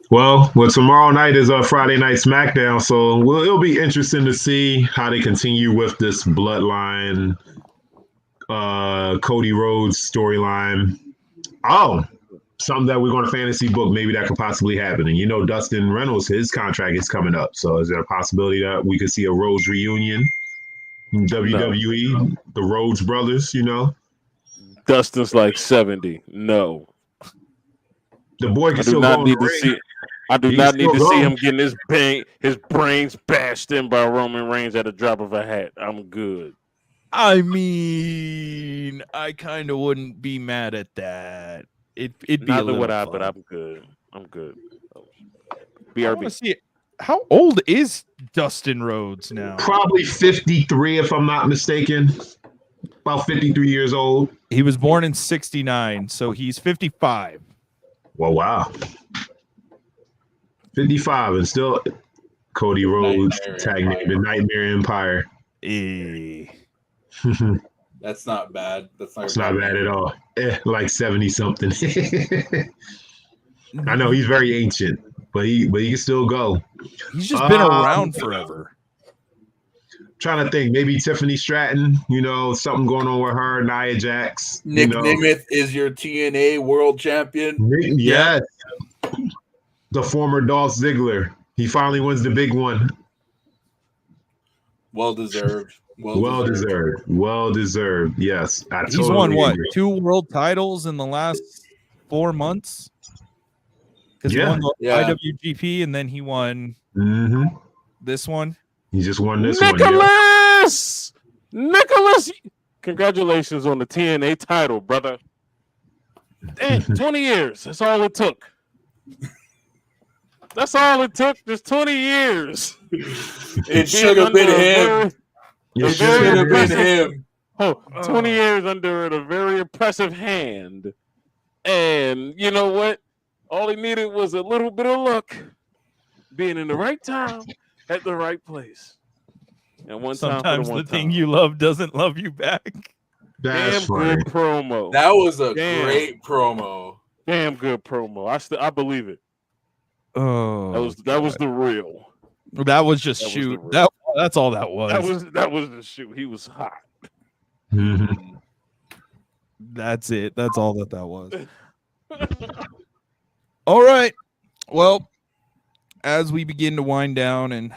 Well, tomorrow night is a Friday Night SmackDown, so it'll be interesting to see how they continue with this Bloodline, Cody Rhodes storyline. Oh, something that we're going to fantasy book, maybe that could possibly happen. And you know, Dustin Reynolds, his contract is coming up, so is there a possibility that we could see a Rhodes reunion in WWE? The Rhodes brothers, you know. Dustin's like 70. No. The boy can still go in the ring. I do not need to see him getting his brains bashed in by Roman Reigns at a drop of a hat. I'm good. I mean, I kind of wouldn't be mad at that. It'd be Neither a would I, fun. but I'm good. I'm good. I want to see it. How old is Dustin Rhodes now? Probably 53, if I'm not mistaken. About 53 years old. He was born in 69, so he's 55. Well, wow. 55 and still Cody Rhodes tag name, the Nightmare Empire. That's not bad. That's not bad at all. Like 70 something. I know he's very ancient, but he can still go. He's just been around forever. trying to think, maybe Tiffany Stratton, something going on with her, Nia Jax. Nick Nemeth is your TNA world champion. Yes. The former Dolph Ziggler. He finally wins the big one. Well deserved. Well deserved. Yes. He's won what? 2 world titles in the last 4 months? Because he won the IWGP and then he won this one. He just won this Nicholas! Nicholas! Congratulations on the TNA title, brother. 20 years. That's all it took. That's all it took. Just 20 years. It should have been him. It should have been him. 20 years under a very impressive hand. And you know what? All he needed was a little bit of luck. Being in the right time at the right place. And sometimes the thing you love doesn't love you back. That's good promo. That was a great promo. Damn good promo. I believe it. Oh, that was the real. That was just shoot. That's all that was. That was the shoot. He was hot. Mm-hmm. That's it. That's all that was. All right. Well, as we begin to wind down and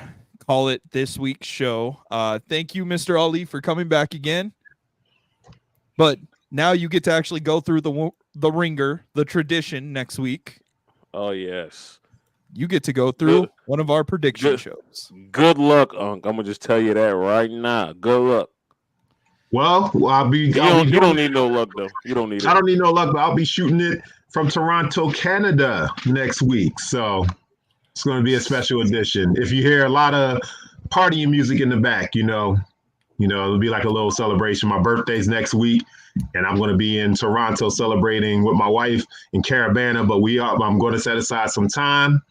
call it this week's show, thank you, Mr. Ali, for coming back again. But now you get to actually go through the ringer, the tradition next week. Oh yes. You get to go through one of our prediction shows. Good luck, Unc. I'm gonna just tell you that right now. Good luck. Well, you don't need no luck though. You don't need. I don't need no luck, but I'll be shooting it from Toronto, Canada next week. So it's going to be a special edition. If you hear a lot of partying music in the back, it'll be like a little celebration. My birthday's next week, and I'm going to be in Toronto celebrating with my wife in Caravana. But I'm going to set aside some time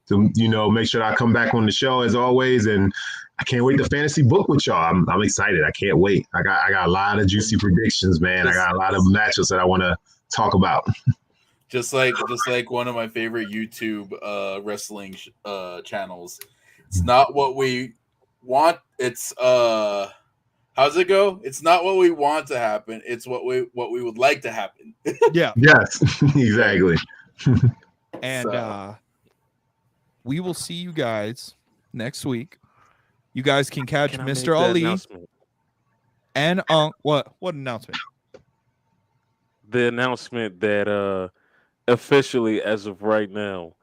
to, make sure I come back on the show as always. And I can't wait to fantasy book with y'all. I'm excited. I can't wait. I got a lot of juicy predictions, man. I got a lot of matchups that I want to talk about. Just like one of my favorite YouTube wrestling channels. It's not what we want. It's how's it go? It's not what we want to happen. It's what we would like to happen. Yeah. Yes. Exactly. And we will see you guys next week. You guys can catch Mr. Ali and what announcement? The announcement that officially, as of right now,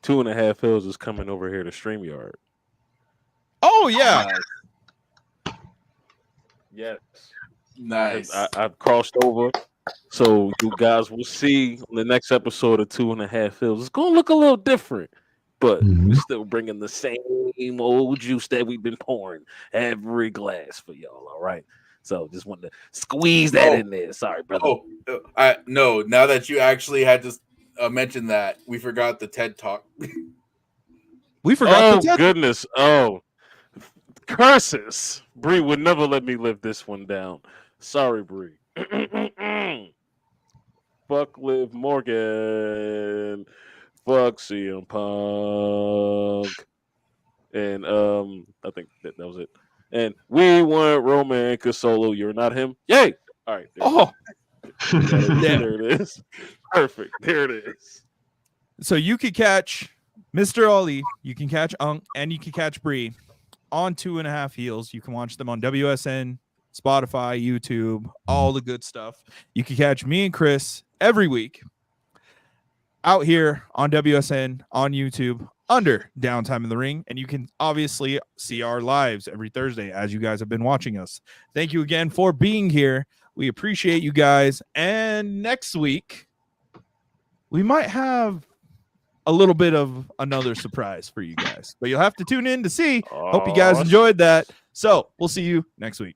2.5 Hills is coming over here to StreamYard. Oh yeah. Yes. Nice. I've crossed over. So you guys will see on the next episode of 2.5 Hills. It's gonna look a little different, but we're still bringing the same old juice that we've been pouring every glass for y'all. All right. So just wanted to squeeze that in there. Sorry, brother. No. Now that you actually had to mention that, we forgot the TED Talk. We forgot the TED goodness. Oh, curses. Bree would never let me live this one down. Sorry, Bree. Fuck Liv Morgan. Fuck CM Punk. And I think that was it. And we want Roman Casolo. You're not him. Yay! All right. There it is. Perfect. There it is. So you can catch Mr. Ali, you can catch Unk, and you can catch Bree on 2.5 Heels. You can watch them on WSN, Spotify, YouTube, all the good stuff. You can catch me and Chris every week out here on WSN, on YouTube, under Downtime in the Ring, and you can obviously see our lives every Thursday as you guys have been watching us. Thank you again for being here. We appreciate you guys, and next week we might have a little bit of another surprise for you guys, but you'll have to tune in to see. Hope you guys enjoyed that. So we'll see you next week.